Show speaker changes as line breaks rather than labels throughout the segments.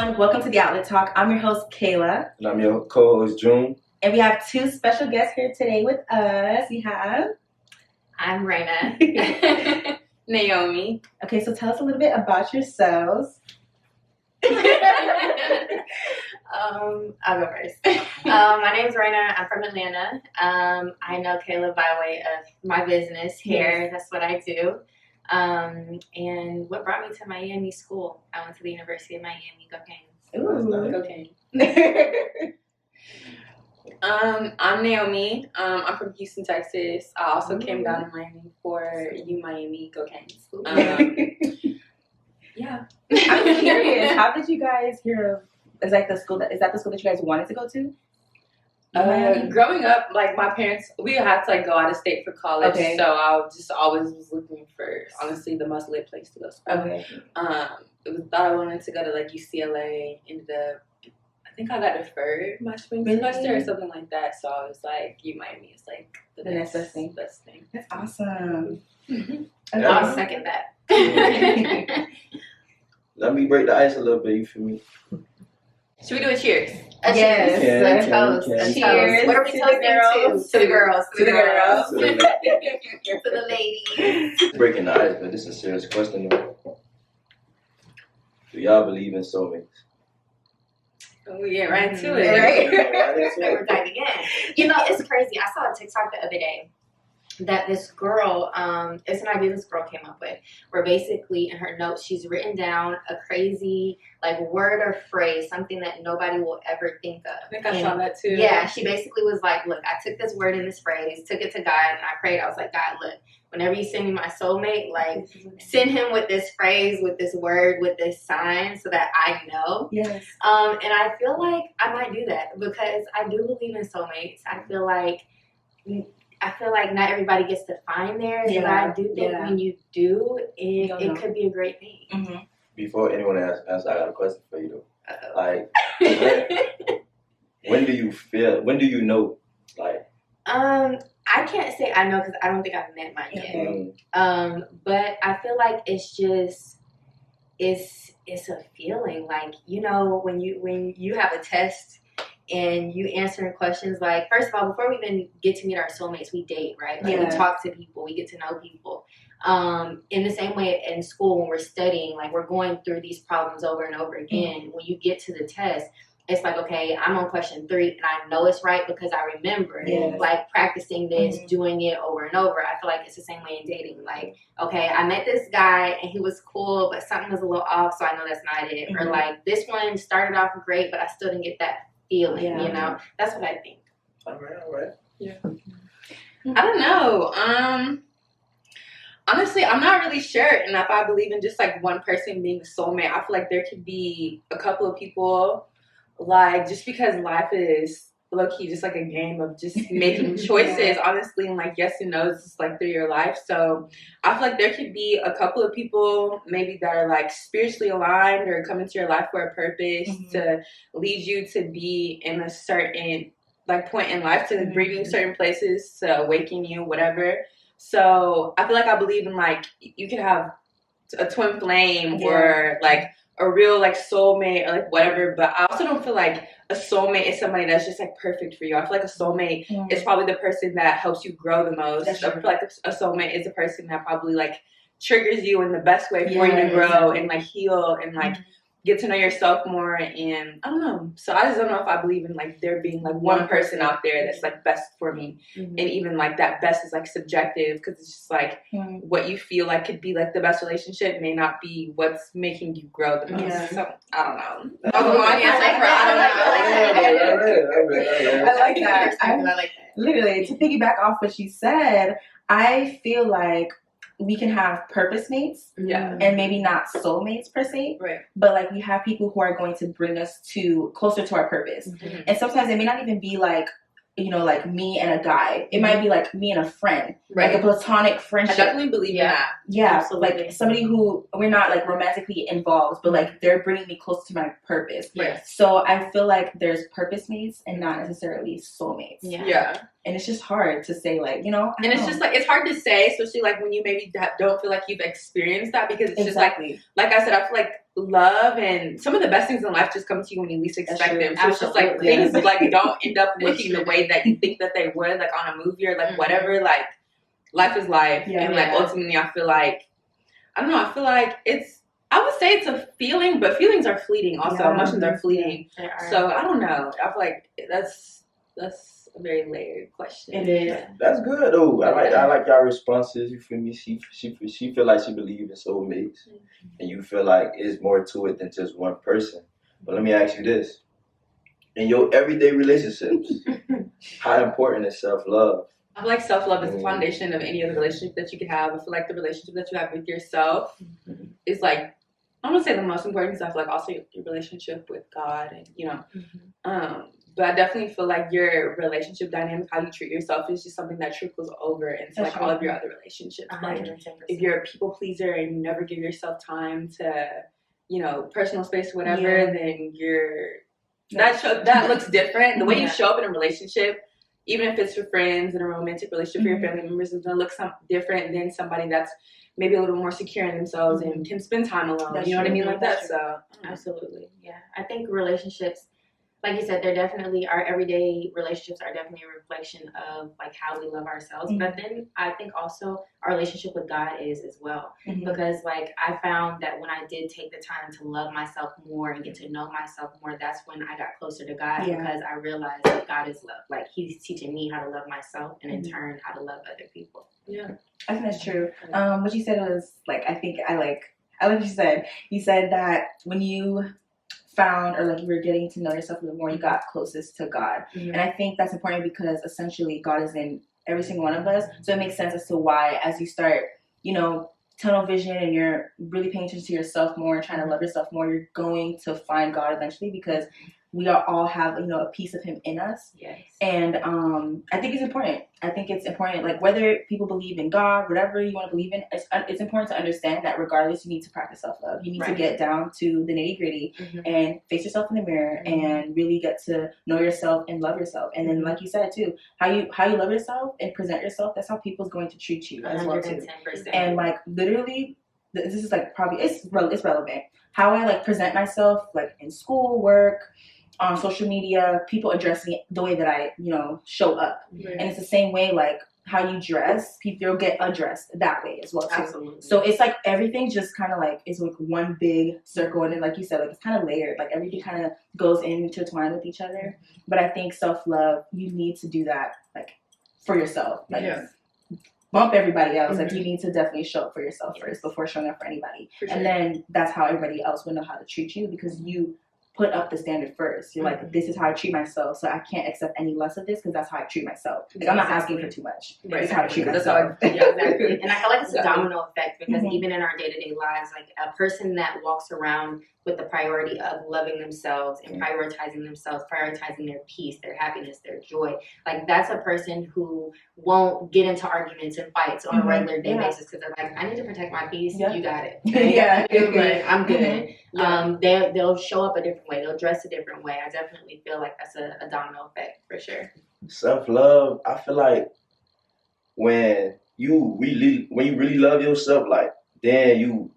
everyone. Welcome to The Outlet Talk. I'm your host, Kayla.
And I'm your co-host, June.
And we have two special guests here today with us. We have...
I'm Raina.
Naomi.
Okay, so tell us a little bit about yourselves.
I'll go first. My name's Raina. I'm from Atlanta. I know Kayla by way of my business here. Yes. That's what I do. And what brought me to Miami school? I went to the University of Miami. Go Canes.
Ooh.
Go Canes. I'm Naomi. I'm from Houston, Texas. I also came down to Miami for Miami. Go Canes. Yeah.
I'm curious. How did you guys hear of? Is that the school that you guys wanted to go to?
Growing up, like my parents, we had to like go out of state for college,
okay.
So I just always was looking for honestly the most lit place to go to school.
Okay.
Thought I wanted to go to like UCLA. Ended up, I think I got deferred my spring semester or something like that. So I was like, Miami is like the next best thing.
That's awesome.
I'll second that.
Let me break the ice a little bit. You feel me?
Should we do a cheers?
Yes.
A toast.
Cheers.
What are we toasting to? To the girls.
To the girls.
To the ladies.
Breaking the ice, but this is a serious question though. Do y'all believe in soulmates?
We get right into it.
Right? We're diving in. You know, it's crazy. I saw a TikTok the other day that this girl, it's an idea this girl came up with, where basically in her notes she's written down a crazy like word or phrase, something that nobody will ever think of.
I think I saw that too.
Yeah, she basically was like, look, I took this word and this phrase, took it to God, and I prayed. I was like, God, look, whenever you send me my soulmate, like send him with this phrase, with this word, with this sign, so that I know.
Yes.
And I feel like I might do that because I do believe in soulmates. I feel like not everybody gets to find theirs, but I do think when you do, it could be a great thing.
Mm-hmm.
Before anyone asks, I got a question for you though. Like, when do you know? Like,
I can't say I know because I don't think I've met mine yet. But I feel like it's just it's a feeling. Like, you know, when you have a test and you answering questions, like, first of all, before we even get to meet our soulmates, we date, right? Like, we talk to people, we get to know people. In the same way in school, when we're studying, like, we're going through these problems over and over again. Mm-hmm. When you get to the test, it's like, okay, I'm on question 3 and I know it's right because I remember like practicing this, doing it over and over. I feel like it's the same way in dating. Like, okay, I met this guy and he was cool, but something was a little off, so I know that's not it. Mm-hmm. Or like, this one started off great, but I still didn't get that feeling, you know? That's what I think.
All right.
Yeah. I don't know. Honestly, I'm not really sure and if I believe in just like one person being a soulmate. I feel like there could be a couple of people, like, just because life is low-key just like a game of just making choices, honestly, and like yes and no's just like through your life. So I feel like there could be a couple of people maybe that are like spiritually aligned or come into your life for a purpose to lead you to be in a certain like point in life, to bring you certain places, to awaken you, whatever. So I feel like I believe in like you can have a twin flame or like a real like soulmate or like whatever, but I also don't feel like a soulmate is somebody that's just like perfect for you. I feel like a soulmate is probably the person that helps you grow the most. I feel like a soulmate is a person that probably like triggers you in the best way for you to grow and like heal and like get to know yourself more. And I don't know. So I just don't know if I believe in like there being like one person out there that's like best for me. And even like that best is like subjective because it's just like what you feel like could be like the best relationship may not be what's making you grow the most. So I don't know.
I like that. Literally, to piggyback off what she said, I feel like we can have purpose mates and maybe not soulmates per se, but like we have people who are going to bring us closer to our purpose. And sometimes it may not even be like, you know, like me and a guy. It might be like me and a friend, like a platonic friendship.
I definitely believe in that.
Yeah, absolutely. Like somebody who we're not like romantically involved, but like they're bringing me close to my purpose. So I feel like there's purpose mates and not necessarily soulmates. And it's just hard to say, like, you know.
And it's just like, it's hard to say, especially like when you maybe don't feel like you've experienced that, because it's just like I said, I feel like love and some of the best things in life just come to you when you least expect them. So it's just like things like don't end up looking the way that you think that they would, like on a movie or like whatever. Like life is life, and like ultimately, I feel like I would say it's a feeling, but feelings are fleeting. Also, emotions are fleeting. So I don't know. I feel like that's a very layered question.
It is.
That's good though. I like y'all responses. You feel me? She feel like she believes in soulmates, and you feel like it's more to it than just one person. But let me ask you this: in your everyday relationships, how important is self-love?
I feel like self-love is the foundation of any other relationship that you can have. I feel like the relationship that you have with yourself is like, I'm gonna say the most important, because I feel like also your relationship with God, and you know, but I definitely feel like your relationship dynamic, how you treat yourself, is just something that trickles over into like all of your other relationships. 110%. Like if you're a people pleaser and you never give yourself time to, you know, personal space or whatever, then that looks different. The way you show up in a relationship, even if it's for friends, in a romantic relationship for your family members, is gonna look different than somebody that's maybe a little more secure in themselves and can spend time alone. You know what I mean? Like that. So
absolutely. Yeah. I think relationships, like you said, they're definitely, our everyday relationships are definitely a reflection of like how we love ourselves. But then I think also our relationship with God is as well. Because like I found that when I did take the time to love myself more and get to know myself more, that's when I got closer to God, because I realized that God is love. Like He's teaching me how to love myself, and in turn how to love other people.
Yeah, I think that's true. What you said was like, I like what you said. You said that when you found, or like you were getting to know yourself a little more, you got closest to God. And I think that's important because essentially God is in every single one of us. So it makes sense as to why, as you start, you know, tunnel vision and you're really paying attention to yourself more, trying to love yourself more, you're going to find God eventually, because we all have, you know, a piece of Him in us. Yes. And I think it's important. Like whether people believe in God, whatever you want to believe in, it's important to understand that regardless, you need to practice self-love. You need to get down to the nitty-gritty and face yourself in the mirror and really get to know yourself and love yourself. And then, like you said too, how you love yourself and present yourself, that's how people's going to treat you as well too. 110%. And like literally, this is like probably it's relevant. How I like present myself, like in school, work, on social media, people address me the way that I, you know, show up. And it's the same way, like how you dress, people get addressed that way as well too. Absolutely. So it's like everything just kind of like is like one big circle, and then like you said, like it's kind of layered, like everything kind of goes intertwined with each other. But I think self-love, you need to do that like for yourself, like bump everybody else. Like you need to definitely show up for yourself first before showing up for anybody. And then that's how everybody else will know how to treat you, because you put up the standard first. You're like, this is how I treat myself, so I can't accept any less of this because that's how I treat myself. Like I'm not asking for too much. This is how I treat myself.
Exactly. And I feel like it's a domino effect, because even in our day-to-day lives, like a person that walks around with the priority of loving themselves and prioritizing themselves, prioritizing their peace, their happiness, their joy, like that's a person who won't get into arguments and fights on a regular day basis, because they're like, I need to protect my peace. You got it. I'm good. They'll show up a different way. They'll dress a different way. I definitely feel like that's a domino effect for sure.
Self-love, I feel like when you really love yourself, like then you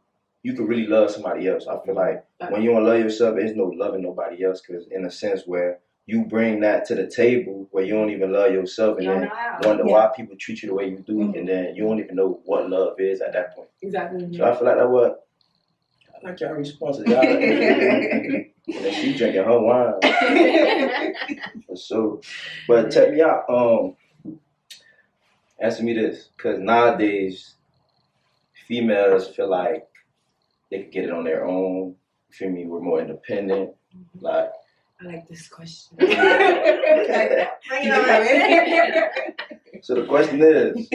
can really love somebody else. I feel like when you don't love yourself, there's no loving nobody else, because in a sense where you bring that to the table where you don't even love yourself, and then wonder why people treat you the way you do, and then you don't even know what love is at that point. Exactly. So I feel like I like y'all responses. Y'all like, she drinking her wine. For sure. But check me out. Answer me this, because nowadays females feel like they can get it on their own. You feel me? We're more independent. Like,
I like this question.
So the question is,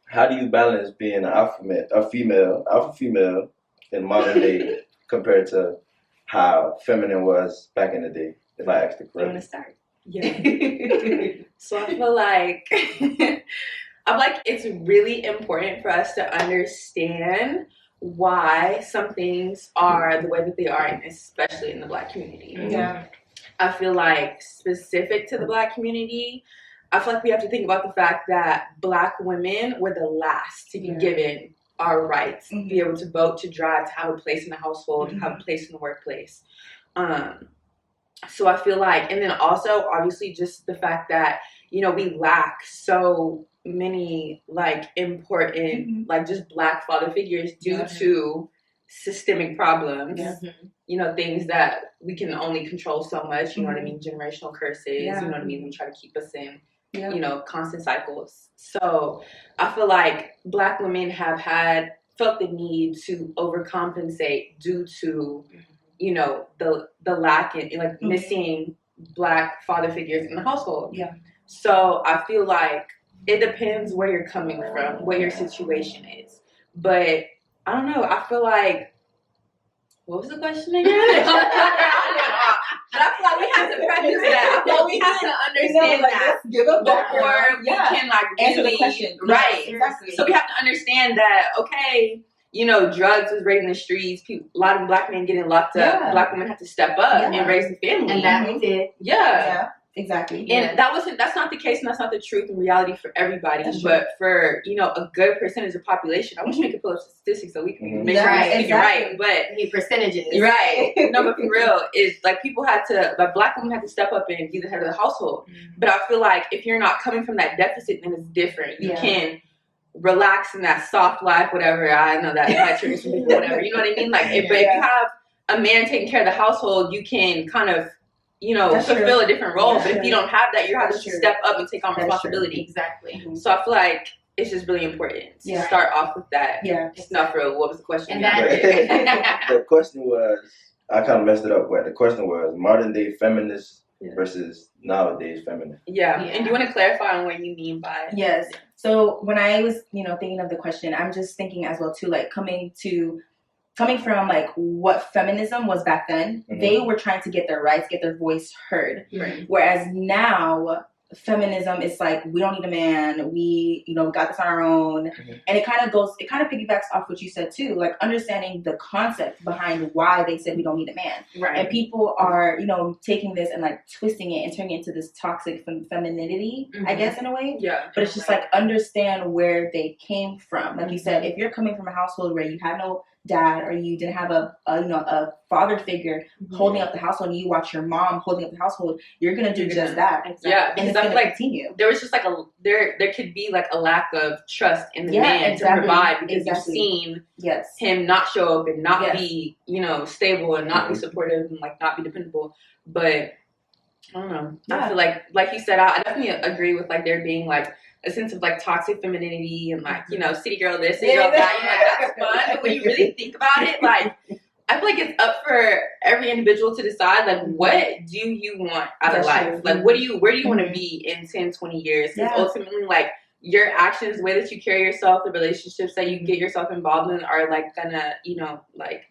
how do you balance being an alpha female in modern day compared to how feminine was back in the day? If I asked the question.
You want to start? Yeah. So I feel like it's really important for us to understand why some things are the way that they are, and especially in the Black community. Yeah. I feel like specific to the Black community, I feel like we have to think about the fact that Black women were the last to be given our rights, be able to vote, to drive, to have a place in the household, to have a place in the workplace. So I feel like, and then also obviously just the fact that, you know, we lack so many like important, like just Black father figures due to systemic problems, you know, things that we can only control so much, you know what I mean? Generational curses, you know what I mean? They try to keep us in, you know, constant cycles. So I feel like Black women have felt the need to overcompensate due to, you know, the lack in like missing Black father figures in the household. Yeah. So I feel like it depends where you're coming from, what your situation is. But I don't know. I feel like, what was the question again? But I feel like we have to practice that. I feel like we have to understand that before we can like
answer
really,
the question.
Right.
Exactly.
So we have to understand that, okay, you know, drugs was raised in the streets. A lot of Black men getting locked up. Black women have to step up and raise the family.
And that we did.
Yeah. Exactly.
And that's not the case, and that's not the truth and reality for everybody. But for, you know, a good percentage of the population, I wish we could pull up statistics so we can make sure we're speaking right. But
the percentages.
Right. No, but for real, it's like Black women had to step up and be the head of the household. But I feel like if you're not coming from that deficit, then it's different. You can relax in that soft life, whatever. I know that might trigger some people, whatever. You know what I mean? Like, but if you have a man taking care of the household, you can kind of, you know, fulfill a different role. But if you don't have that, you're having to step up and take on responsibility.
Exactly.
So I feel like it's just really important to start off with that. Yeah. Not for real. What was the question?
The question was, I kind of messed it up, but the question was modern day feminists versus nowadays feminists.
Yeah. And you want to clarify on what you mean by it?
Yes. So when I was, you know, thinking of the question, I'm just thinking as well too, like coming from like what feminism was back then, they were trying to get their rights, get their voice heard. Right. Whereas now feminism is like, we don't need a man, we, you know, got this on our own. And it kind of piggybacks off what you said too, like understanding the concept behind why they said we don't need a man. Right. And people are, you know, taking this and like twisting it and turning it into this toxic femininity, I guess, in a way. Yeah. But it's just like understand where they came from. Like you said, if you're coming from a household where you had no dad or you didn't have a father figure holding up the household, and you watch your mom holding up the household, you're gonna do just that. Exactly. Yeah, and it's gonna like continue.
There was just like there could be like a lack of trust in the man to provide, because you've seen him not show up and not be, you know, stable and not be supportive and like not be dependable. But I don't know. I feel like you said, I definitely agree with like there being like a sense of like toxic femininity and like, you know, city girl this, city girl that. You're like, that's fun. But when you really think about it, like, I feel like it's up for every individual to decide, like, what do you want out of life? Like, where do you want to be in 10, 20 years? Because ultimately, like, your actions, the way that you carry yourself, the relationships that you get yourself involved in are like gonna, you know, like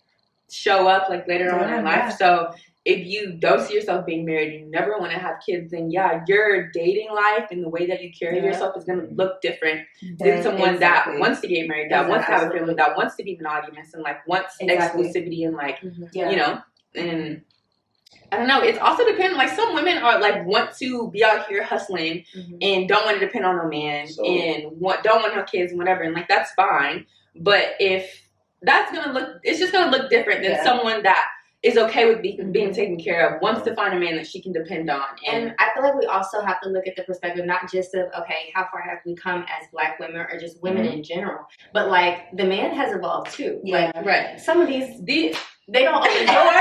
show up like later on in life. So if you don't see yourself being married, you never want to have kids, then your dating life and the way that you carry yourself is going to look different than someone that wants to get married, that wants to have a family, that wants to be monogamous and like wants exclusivity and like, you know, and I don't know. It's also dependent. Like some women are like want to be out here hustling and don't want to depend on a man and don't want to have kids and whatever. And like, that's fine. But if that's going to look, it's just going to look different than someone that is okay with being taken care of, wants to find a man that she can depend on.
And I feel like we also have to look at the perspective, not just of, okay, how far have we come as Black women or just women in general, but like the man has evolved too. Yeah, like, right. Some of these they don't open the door.
What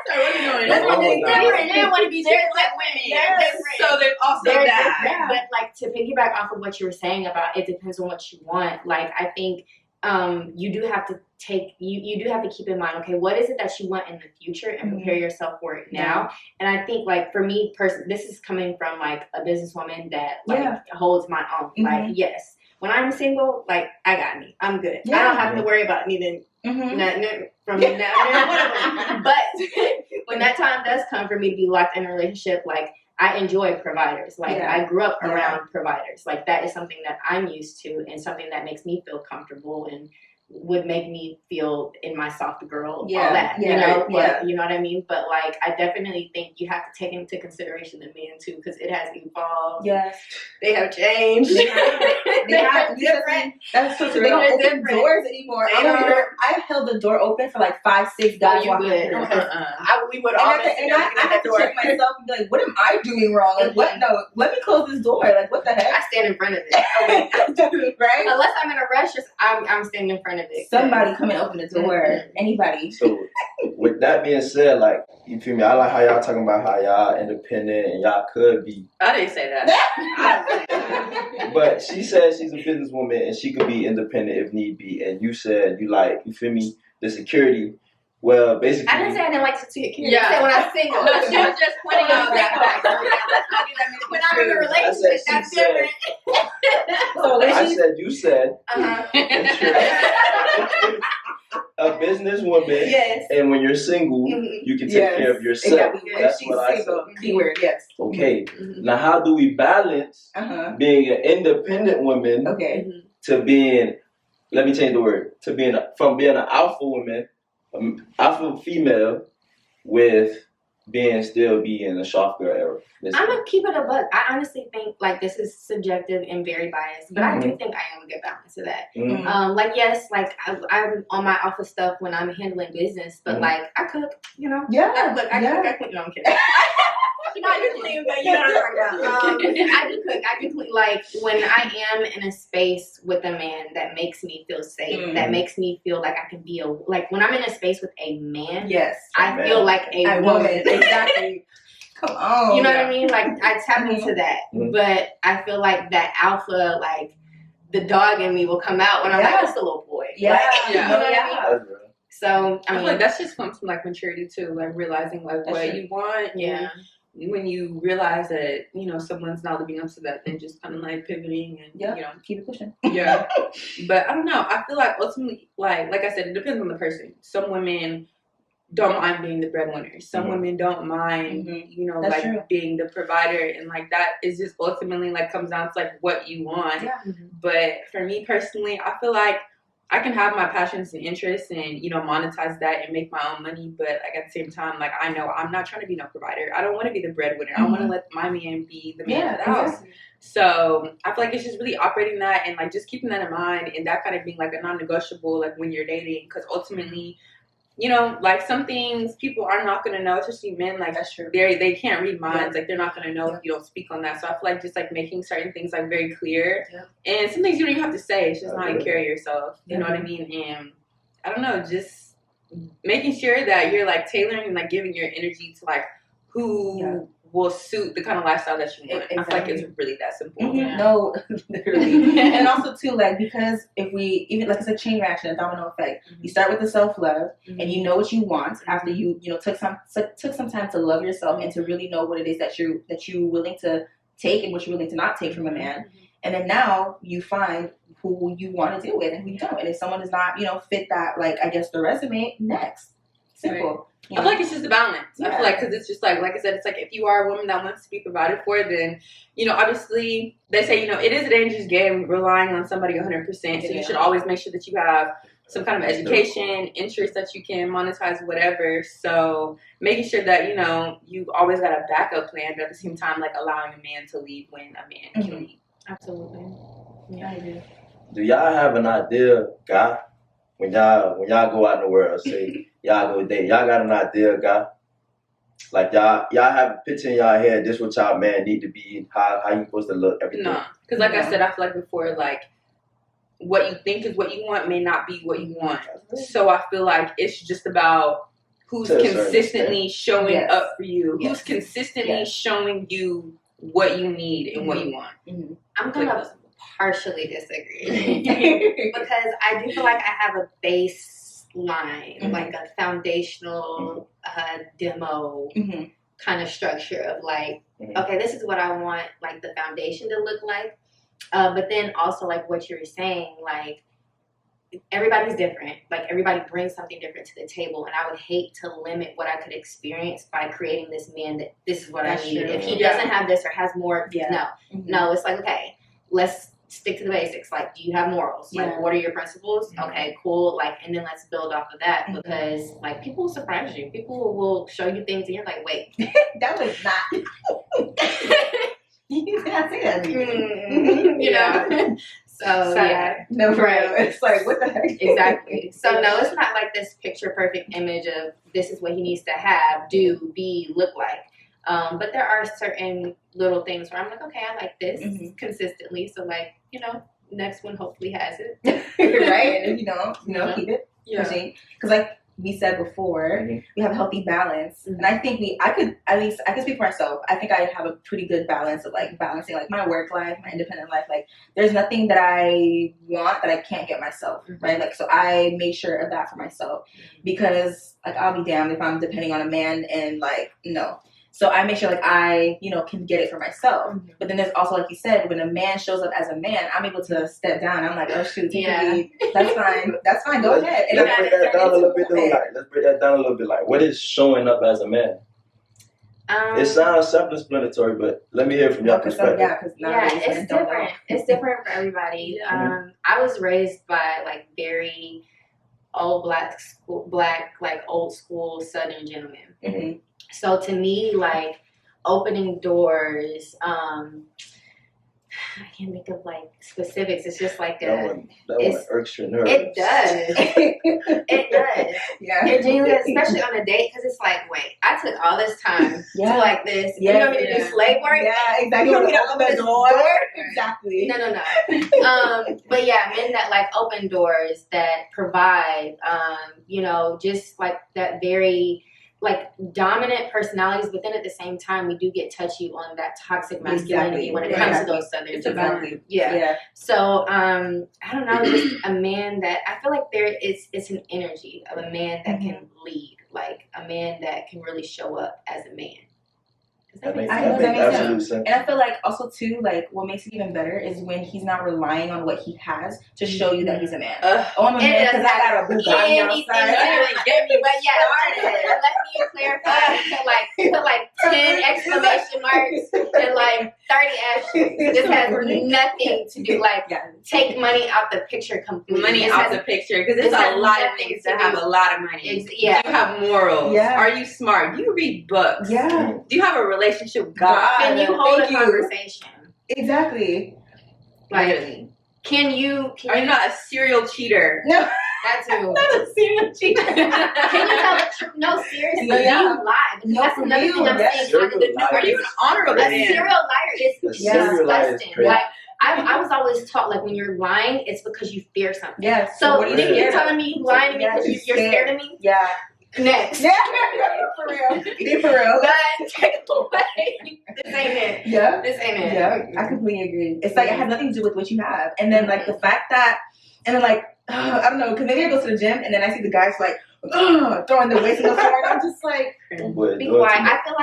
are you doing?
That's what they don't want to be there like women.
Yes. So there's also that.
Yeah. But like to piggyback off of what you were saying about it depends on what you want. Like I think you do have to you do have to keep in mind, okay, what is it that you want in the future and prepare yourself for it now. And I think like for me personally, this is coming from like a businesswoman that like holds my own. Like yes, when I'm single, like I got me, I'm good. I don't have to worry about anything from now. But when that time does come for me to be locked in a relationship, like I enjoy providers. Like I grew up around providers. Like that is something that I'm used to and something that makes me feel comfortable and would make me feel in my soft girl, all
Yeah,
that,
yeah,
you know,
yeah.
but you know what I mean? But like, I definitely think you have to take into consideration the men too, because it has evolved.
Yes.
They have changed.
They have different. That's so true. They don't open
different.
doors anymore. I held the door open for like 5-6 guys walking through.
We would all
and I have to check myself and be like, what am I doing wrong? Like, what? No, let me close this door. Like, what the heck?
I stand in front of it.
Right?
Unless I'm in a rush, I'm standing in front of it.
Somebody come and open the door. Anybody.
So, with that being said, like, you feel me? I like how y'all talking about how y'all independent and y'all could be.
I didn't say that.
But she said she's a businesswoman and she could be independent if need be. And you said you like, you feel me, the security. Well, basically.
I didn't say I didn't like to see a kid.
Yeah.
I said when I'm single.
No, she was just pointing out that fact.
When I'm in a relationship, that's different.
I said, you said. A businesswoman,
yes.
And when you're single, you can take care of yourself. That's what I said.
Keyword, yes.
Okay. Now, how do we balance being an independent woman to being? Let me change the word. To being from being an alpha woman, alpha female, with being a soft girl era.
I'm gonna keep it a buck. I honestly think like this is subjective and very biased, but I do think I am a good balance of that. Like yes, like I'm on my office stuff when I'm handling business, but like I cook, you know.
Yeah.
I cook. No, I'm kidding. I do clean, but you know what I'm talking about. I do cook. I do clean. Like when I am in a space with a man that makes me feel safe, that makes me feel like I can be like when I'm in a space with a man.
Yes.
I feel like a woman.
Exactly. Come on.
You know what I mean? Like I tap into that, but I feel like that alpha, like the dog in me, will come out when I'm like, it's a little boy.
Yeah.
Like, you know what I mean? So
I feel like that's just comes from like maturity too, like realizing like what you want.
Yeah.
When you realize that, you know, someone's not living up to that, then just kind of like pivoting and, you know.
Keep it pushing.
Yeah. But I don't know. I feel like ultimately, like I said, it depends on the person. Some women don't mind being the breadwinner. Some women don't mind, you know, that's like true. Being the provider. And like that is just ultimately like comes down to like what you want. Yeah. But for me personally, I feel like I can have my passions and interests and, you know, monetize that and make my own money. But like at the same time, like I know I'm not trying to be no provider. I don't want to be the breadwinner. I want to let my man be the man of the house. Exactly. So I feel like it's just really operating that and like just keeping that in mind and that kind of being like a non-negotiable like when you're dating. Because ultimately, you know, like some things people are not going to know, especially men. Like that's true. They can't read minds. Like they're not going to know if you don't speak on that. So I feel like just like making certain things like very clear. And some things you don't even have to say. It's just how you carry yourself. You know what I mean? And I don't know, just making sure that you're like tailoring and like giving your energy to like who will suit the kind of lifestyle that you want. Exactly. I feel like it's really that simple.
No, literally. And also too, like, because if we, even like it's a chain reaction, a domino effect. You start with the self-love and you know what you want after you know, took some time to love yourself and to really know what it is that you're willing to take and what you're willing to not take from a man. And then now you find who you want to deal with and who you don't. And if someone does not, you know, fit that, like, I guess the resume, next. Simple. Right.
I feel like it's just a balance. I feel like, because it's just like I said, it's like if you are a woman that wants to be provided for, then, you know, obviously they say, you know, it is a dangerous game relying on somebody 100%. So you should always make sure that you have some kind of education, interest that you can monetize, whatever. So making sure that, you know, you always got a backup plan, but at the same time, like allowing a man to lead when a man can lead.
Absolutely. Yeah, I do.
Do y'all have an idea, guy, when y'all go out in the world, say y'all go date, y'all got an idea, guy? Like y'all have a picture in y'all head, this what y'all man need to be, how you supposed to look, everything.
No, because like I said, I feel like before, like what you think is what you want may not be what you want. So I feel like it's just about who's consistently showing up for you, who's consistently showing you what you need and what you want.
I'm gonna partially disagree because I do feel like I have a baseline, like a foundational demo kind of structure of like, okay, this is what I want, like the foundation to look like. But then also like what you're saying, like everybody's different. Like everybody brings something different to the table, and I would hate to limit what I could experience by creating this man that this is what I need. If he doesn't have this or has more, no, it's like, okay, let's stick to the basics. Like, do you have morals?
Yeah.
Like, what are your principles?
Mm-hmm.
Okay, cool. Like, and then let's build off of that, because like people will surprise you. People will show you things and you're like, wait,
that was not. You did not say that.
you know. So yeah,
no, for
right.
real. It's like, what the heck?
Exactly. So no, it's not like this picture perfect image of this is what he needs to have, do, be, look like. But there are certain little things where I'm like, okay, I like this consistently. So like, you know, next one hopefully has it.
Right? And if you don't, keep it.
Yeah.
Because like we said before, we have a healthy balance. And I think I could speak for myself. I think I have a pretty good balance of like balancing like my work life, my independent life. Like there's nothing that I want that I can't get myself, right? Like, so I make sure of that for myself, because like I'll be damned if I'm depending on a man and like, no. So I make sure like I, can get it for myself. But then there's also, like you said, when a man shows up as a man, I'm able to step down. I'm like, oh shoot, take the lead. That's fine. That's fine. Go ahead. And
Let's break that down a little bit though. Let's break that down a little bit. Like, what is showing up as a man? It sounds self-explanatory, but let me hear from your perspective.
It's different. It's different for everybody. I was raised by like very old black, like old school Southern gentlemen. So to me, like opening doors, I can't think of like specifics. It's just like
that one irks your nerves.
It does. It does.
Yeah.
It genuinely, especially on a date, because it's like, wait, I took all this time to like this.
Yeah.
You want me to do slave work?
Yeah, exactly.
You want me to open the door?
Exactly.
No. But yeah, men that like open doors, that provide, just like that very like dominant personalities, but then at the same time we do get touchy on that toxic masculinity when it comes to those southern yeah. So I don't know, just a man that I feel like it's an energy of a man that can lead, like a man that can really show up as a man.
That makes absolute sense.
And I feel like also too, like what makes it even better is when he's not relying on what he has to show you that he's a man. I'm a man because I got a Bugatti outside.
But yeah, let me clarify. Put like 10 exclamation marks and like 30 ashes. This has nothing to do. Like take money out the picture completely.
Money out the picture, because there's a lot of things that have a lot of money.
Yeah.
Do you have morals? Yeah. Are you smart? Do you read books?
Yeah.
Do you have a relationship with God?
Can you hold a conversation?
Exactly.
Like, can you?
Are you not a serial cheater?
No.
That too.
Not a serial cheater.
Can you tell the truth? No, seriously. You lie. That's another thing I'm saying.
Are you an honorable man?
A serial liar is disgusting. Like, I was always taught, like, when you're lying, it's because you fear something.
Yes.
So you're telling me you lying to me because you're scared of me?
Yeah.
Next.
Yeah, for real. Be for real.
God, take it away. This ain't it.
Yeah.
This ain't it.
Yeah, I completely agree. It's like it has nothing to do with what you have. And then, like, the fact that, and then, like, I don't know, because maybe I go to the gym and then I see the guys, like, throwing the weights on the floor, and I'm just like,
be quiet. I feel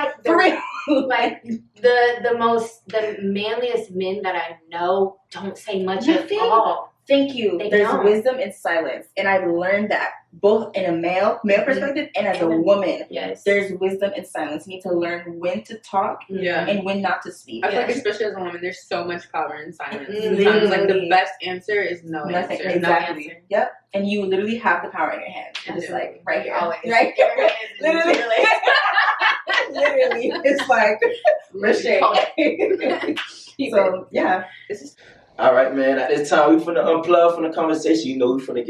like the manliest men that I know don't say much at all.
Thank you. There's wisdom in silence, and I've learned that both in a male perspective and as a woman.
Yes,
there's wisdom in silence. You need to learn when to talk and when not to speak.
I feel like, especially as a woman, there's so much power in silence. Sometimes, like, the best answer is nothing.
Exactly.
No answer.
Yep. And you literally have the power in your hands. It's just like right here,
always.
Right here. Literally. Literally, it's like So yeah,
this is. All right, man. At this time, we finna unplug from the conversation. We finna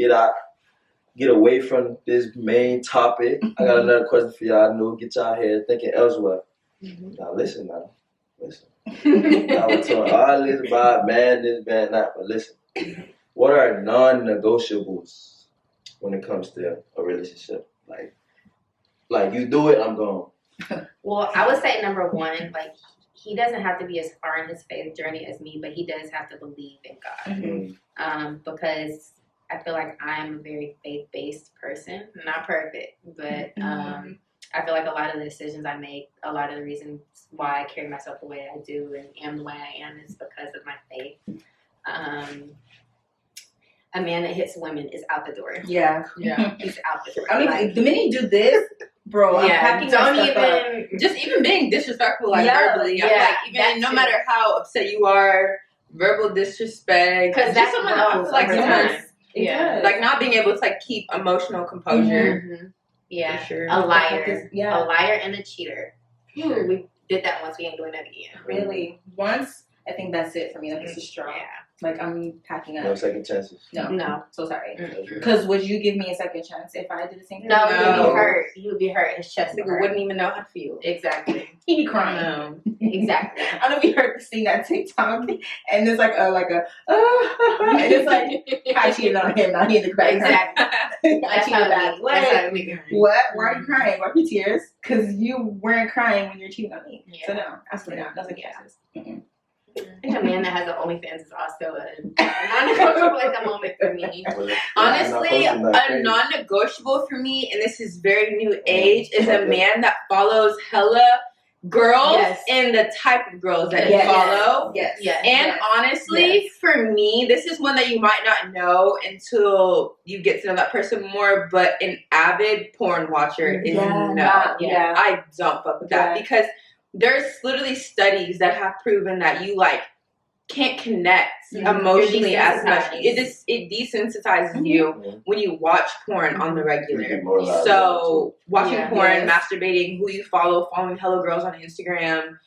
get away from this main topic. I got another question for y'all. Get y'all here thinking elsewhere. Now listen, man. Listen. Now we're talking all this about man, this, man, that. But listen, what are non-negotiables when it comes to a relationship? Like you do it, I'm gone.
Well, I would say number one, like, he doesn't have to be as far in his faith journey as me, but he does have to believe in God. Because I feel like I'm a very faith-based person. Not perfect, but I feel like a lot of the decisions I make, a lot of the reasons why I carry myself the way I do and am the way I am is because of my faith. A man that hits women is out the door.
Yeah.
He's out the door.
I mean, like, the minute you do this, bro, I'm packing
just even being disrespectful, like verbally. I feel like even no matter how upset you are verbal disrespect.
Because that's
someone that I feel like sometimes,
Yeah.
like not being able to like keep emotional composure.
Mm-hmm. Yeah,
For sure.
a liar,
Yeah.
a liar and a cheater.
Sure.
We did that once. We ain't doing that again.
Really, once I think that's it for me. Like it's a straw.
Yeah.
Like I'm packing up.
No second chances.
No. So sorry.
Mm-hmm.
Because would you give me a second chance if I did the same thing?
No,
No.
you'd be hurt. You would be hurt. His chest would
Nigga
hurt.
wouldn't even know how to feel.
Exactly.
He'd be crying.
No.
Exactly.
I don't know if you heard seeing that TikTok, and there's like a and it's like I cheated on him. Now he in the cry.
Exactly.
I
That's
cheated
how
back.
we.
What?
That's how we.
What? Why are you crying? Wipe your tears. Because you weren't crying when you're cheating on me.
Yeah.
So no, absolutely not. Nothing chances.
I think a man that has an OnlyFans is also a non-negotiable at the moment for me.
Honestly, a non-negotiable for me, and this is very new age, is a man that follows hella girls
Yes.
and the type of girls that
Yes.
you follow.
Yes.
Yes.
And
Yes.
honestly,
Yes.
for me, this is one that you might not know until you get to know that person more, but an avid porn watcher is
Yeah,
no.
yeah.
I don't fuck with that
Yeah.
because there's literally studies that have proven that you like can't connect
Mhm.
emotionally
You're
as much.
desensitized.
It desensitizes
Mhm.
you
Mhm.
when you watch porn on the
You
regular.
get more live
So watching
Yeah.
porn,
Yes.
masturbating, who you follow, following hello girls on Instagram,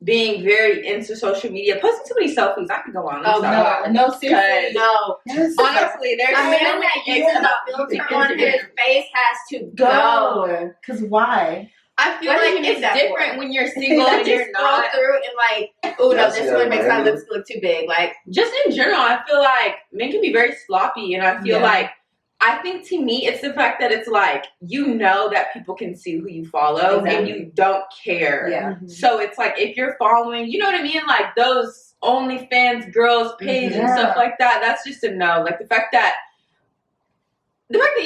being very into social media, posting too many selfies. I could go on.
Oh,
Stop.
No, seriously.
No.
Yes.
Honestly, there's
A
so
man
many
that
things
uses a
about
filter on his face has to go.
Go. Because why?
I feel
What do you
like
use
it's
that
different
for?
when you're single
That
and
you
you're
scroll
not.
through and like, oh no,
That's
this
the
one makes my
other
lips look too big. Like,
Just in general, I feel like men can be very sloppy, and I feel
Yeah.
like I think to me it's the fact that it's like you know that people can see who you follow and
Exactly.
you don't care.
Yeah.
So it's like if you're following, you know what I mean, like those OnlyFans girls page and
Yeah.
stuff like that. That's just a no. Like the fact that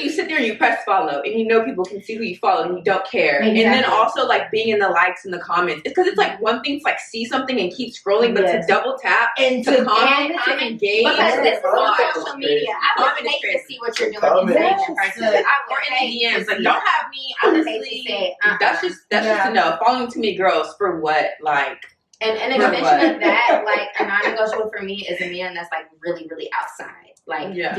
you sit there and you press follow and you know people can see who you follow and you don't care.
Exactly.
And then also like being in the likes and the comments. It's because it's like one thing to like see something and keep scrolling, but
Yes.
to double tap
And
to comment,
and
to engage.
because this is on
Comment
social
is
media. I would
Comment is
hate to
crazy.
see what you're doing
Comment.
in
Yes.
person. I would
or in
hate
the
to
DMs, like
see
don't
it.
have me.
I would hate to
Honestly,
say,
that's just a no. Following too many girls for what? Like
And in
For
addition
what?
of that, like a non-negotiable for me is a man that's like really, really outside, like
Yes.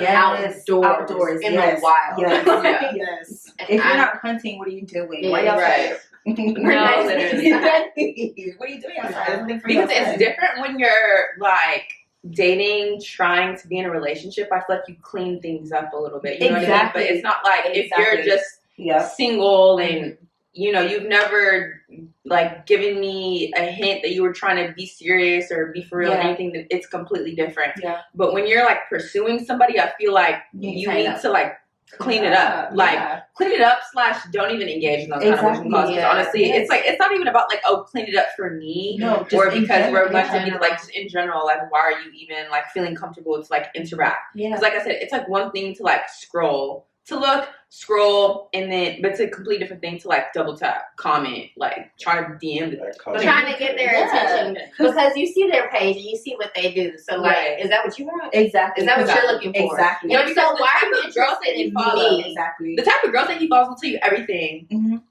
outdoors in
yes.
the wild.
Yes.
Yeah.
Yes.
And
If you're
I-
not hunting, what are you doing?
Yeah,
Why y'all
right.
No,
literally.
Exactly. What are you doing outside? There's nothing for you
Because it's
outside.
different when you're like dating, trying to be in a relationship. I feel like you clean things up a little bit. You know what I mean?
Exactly.
But it's not like if you're
Exactly.
just
Yeah.
single and you know you've never like given me a hint that you were trying to be serious or be for real or
Yeah.
anything, that it's completely different.
Yeah.
But when you're like pursuing somebody, I feel like
You
you
tighten
need
up.
to like clean it up. Like clean it up / don't even engage in those kind of
Exactly,
emotional causes.
yeah.
Honestly,
Yes.
it's like it's not even about like, oh, clean it up for me.
No, just
or
in
because we're a
general,
bunch
in
of people, like just in general, like why are you even like feeling comfortable to like interact?
Yeah.
Because like I said, it's like one thing to like scroll, and then but it's a completely different thing to like double tap, comment, like try to DM them.
Trying to get their attention because you see their page and you see what they do. So like,
Right.
is that what you want?
Exactly.
Is that what
Exactly.
you're looking for?
Exactly.
Yeah,
And
because
so
the
why
type
are you
of girls that
interested
you
in
follow-
me?
Exactly.
The type of girls that he follows will tell you everything.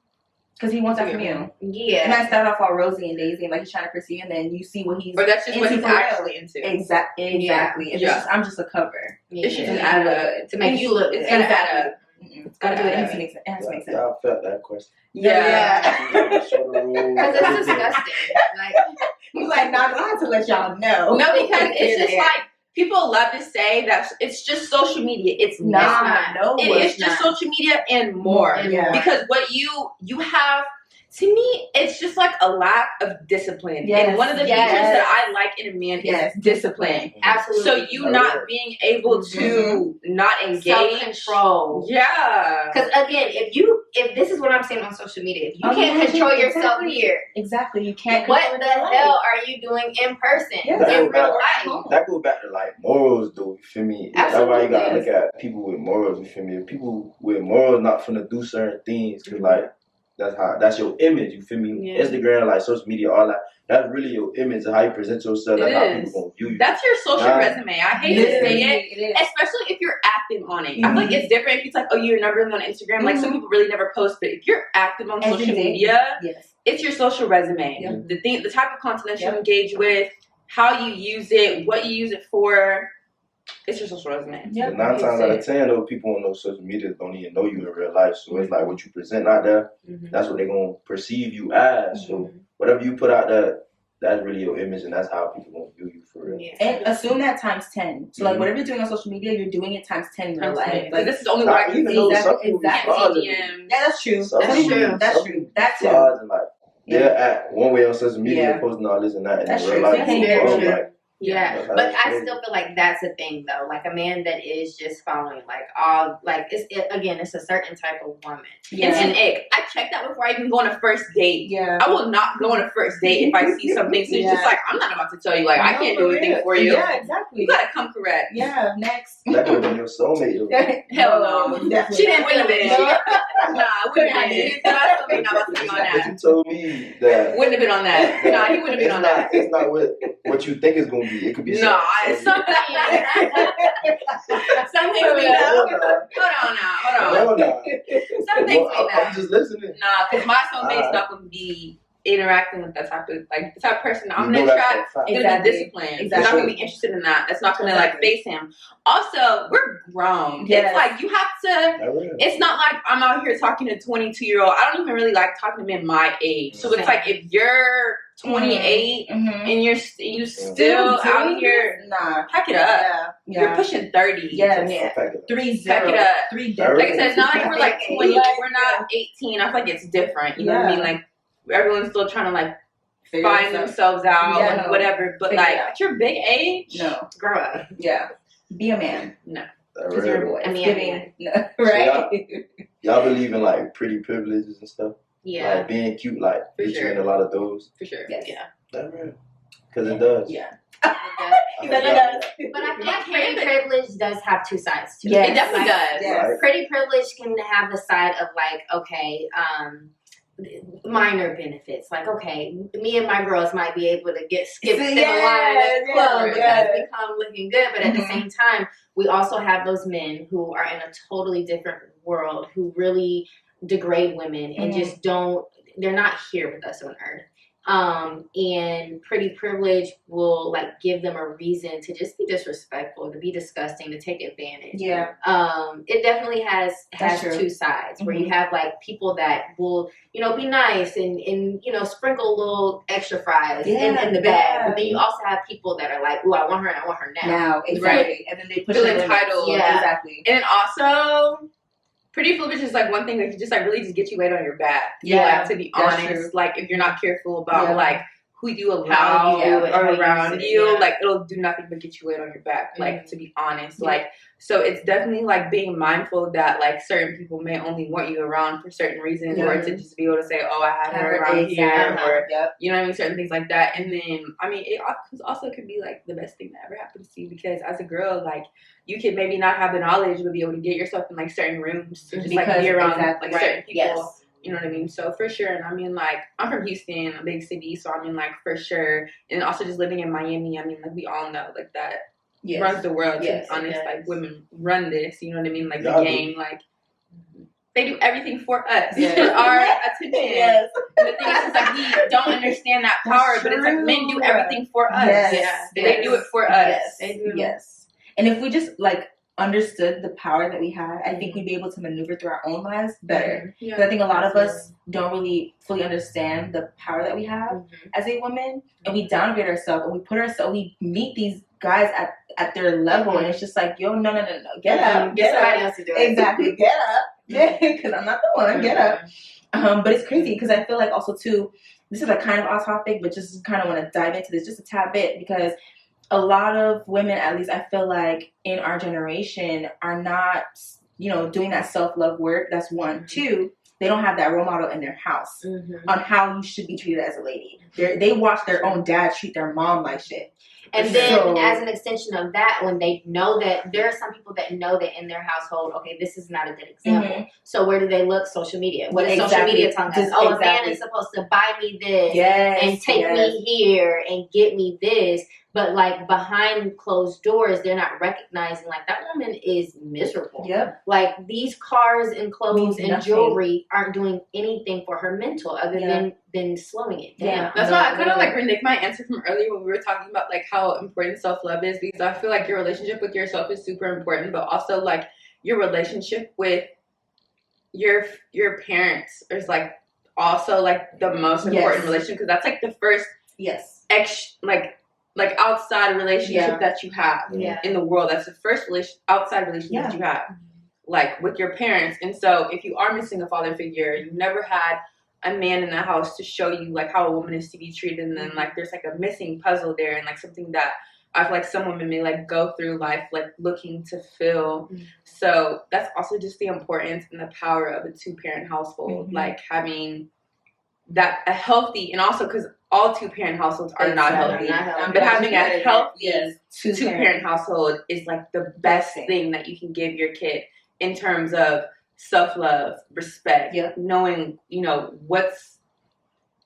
Because he wants that from you. And
Yeah.
I start off all rosy and daisy, and like he's trying to pursue you, and then you see what he's
Or that's just what
into
he's
for real.
actually into.
Exactly. Exactly. It's
Yeah.
just, I'm just a cover.
It should
Yeah.
just add up.
To make you look
It's
good.
gonna add up.
It's gotta do it. It has to make sense. It has to make sense.
Y'all felt that question.
Yeah.
Because it's disgusting. Like,
He's like, nah, I have to let y'all know.
No, because it's just
Yeah.
like people love to say that it's just social media. It's
Nah,
not.
no.
It
it's
is just
not.
social media and more.
And
Yeah.
Because what you have, to me, it's just like a lack of discipline.
Yes.
And one of the
Yes.
features that I like in a man
Yes.
is discipline.
absolutely.
So you not being able to not engage.
self-control.
Yeah.
Because again, if this is what I'm saying on social media, if you can't control yourself here,
Exactly. You can't.
what
control
the
your life.
hell are you doing in person?
Yeah.
In real life?
That goes back to like morals, though. You feel me? That's why you gotta
Absolutely.
look at people with morals. You feel me? People with morals not finna do certain things because like that's your image. You feel me?
Yeah.
Instagram, like social media, all that. That's really your image of how you present yourself. That's
It
how
is.
people gonna view you.
That's your social resume. I hate to say it.
It is.
Especially if you're active on it. I feel like it's different if it's like, oh, you're number on Instagram. Like some people really never post, but if you're active on social media,
Yes.
it's your social resume.
Yeah.
The type of content that you engage with, how you use it, what you use it for. It's your social resume.
Yeah. 9 times out of 10, those people on those social media don't even know you in real life. So it's like what you present out there, that's what they're going to perceive you as. So whatever you put out there, that's really your image, and that's how people going to view you for real.
Yeah. And assume that times 10. So like whatever you're doing on social media, you're doing it times 10 in real life. Like
this is the only way I can see.
Exactly. Yeah, that's true. That's true. That too.
And like, they're at one way on social media, posting all this and that, and in real life,
yeah, but I still feel like that's a thing though. Like a man that is just following like all like it's a certain type of woman.
Yeah. And I check that before I even go on a first date.
Yeah,
I will not go on a first date if I see something. So it's just like I'm not about to tell you like I can't do anything for you.
Yeah, exactly.
You gotta come correct.
Yeah, next.
That could have been your soulmate.
Hell no. She didn't win a bitch. Nah, I wouldn't have been.
But you told me that
wouldn't have been on that. Nah, he wouldn't have been on that.
It's not what you think it's gonna be. It could be
something we know. Hold on. Some things we know.
I'm just listening.
Nah, because my soulmate's not gonna be interacting with that type of the type of person I'm gonna attract. Gonna be disciplined. Exactly. Not gonna be interested in that. That's not gonna like face him. Also, we're grown. Yes. It's like you have to. It's not like I'm out here talking to 22-year-old. I don't even really like talking to men my age. So it's like if you're 28 and you still out here, pack it up. Yeah. You're pushing 30.
Yeah.
3-0. Pack it up. 3 decades. Like I said, it's not like we're like 20. We're not 18. I feel like it's different. You know what I mean? Like everyone's still trying to like find themselves out and whatever. But like at your big age, grow up.
Yeah. Be a man.
No.
Because you're a boy.
I mean,
right?
So y'all believe in like pretty privileges and stuff?
Yeah.
Like being cute, like featuring a lot of those.
For sure.
Yes.
Yeah.
That's real. Because it does.
Yeah.
It does. But I think pretty privilege does have two sides to it.
It definitely does.
Yes.
Pretty privilege can have the side of like, okay, minor benefits. Like, okay, me and my girls might be able to get skipped in the line at the club because we come looking good. But at the same time, we also have those men who are in a totally different world who really degrade women and just they're not here with us on earth. And pretty privilege will like give them a reason to just be disrespectful, to be disgusting, to take advantage.
Yeah.
It definitely has two sides where you have like people that will, be nice and sprinkle a little extra fries in the bag. But then you also have people that are like, ooh, I want her and I want her now.
Exactly.
Right.
And then they push
feel entitled.
Yeah. Exactly.
And then also pretty privilege is like one thing that can just like really just get you weight on your back.
Yeah,
like, to be honest, like if you're not careful about like who you allow around you, like it'll do nothing but get you weight on your back. Like to be honest, like so it's definitely like being mindful that like certain people may only want you around for certain reasons, or to just be able to say, oh, I had her around here, or you know what I mean, certain things like that. And then I mean, it also could be like the best thing that ever happened to you, because as a girl, like you could maybe not have the knowledge, but be able to get yourself in like certain rooms to just like be around like certain people.
Yes.
You know what I mean? So for sure. And I mean, like, I'm from Houston, a big city. So I mean, like, for sure. And also just living in Miami, I mean, like, we all know, like, that runs the world. To be honest, like, women run this. You know what I mean? Like, the game, like, they do everything for us, for our attention. And the thing is, like, we don't understand that power, but it's like men do everything for us. They do it for us.
They do. Yes. And if we just, like, understood the power that we had, I think we'd be able to maneuver through our own lives better. Because I think a lot of us don't really fully understand the power that we have as a woman, and we downgrade ourselves, and we meet these guys at their level, and it's just like, yo, no, get up,
get somebody else to do it.
Exactly, get up, because I'm not the one. Get up. But it's crazy because I feel like also too, this is like kind of off topic, but just kind of want to dive into this just a tad bit, because a lot of women, at least I feel like in our generation, are not, doing that self-love work. That's one. Two, they don't have that role model in their house on how you should be treated as a lady. They watch their own dad treat their mom like shit.
And then as an extension of that, when they know that there are some people that know that in their household, okay, this is not a good example. So where do they look? Social media. What is social media telling us? Oh, a man is supposed to buy me this and take me here and get me this. But like behind closed doors, they're not recognizing like that woman is miserable. Like these cars and clothes and jewelry aren't doing anything for her mental other than than slowing it down.
Yeah, that's why I kind of like reneged my answer from earlier when we were talking about like how important self-love is, because I feel like your relationship with yourself is super important, but also like your relationship with your parents is like also like the most important relationship, because that's like the first like outside relationship that you have in the world. That's the first outside relationship that you have, like with your parents. And so if you are missing a father figure, you never had a man in the house to show you like how a woman is to be treated, and then like there's like a missing puzzle there, and like something that I feel like some women may like go through life like looking to fill. So that's also just the importance and the power of a 2-parent household, like having that a healthy, and also because all 2-parent households are not healthy, but having a healthy 2-parent household is like the best thing that you can give your kid in terms of self-love, respect, knowing, you know, what's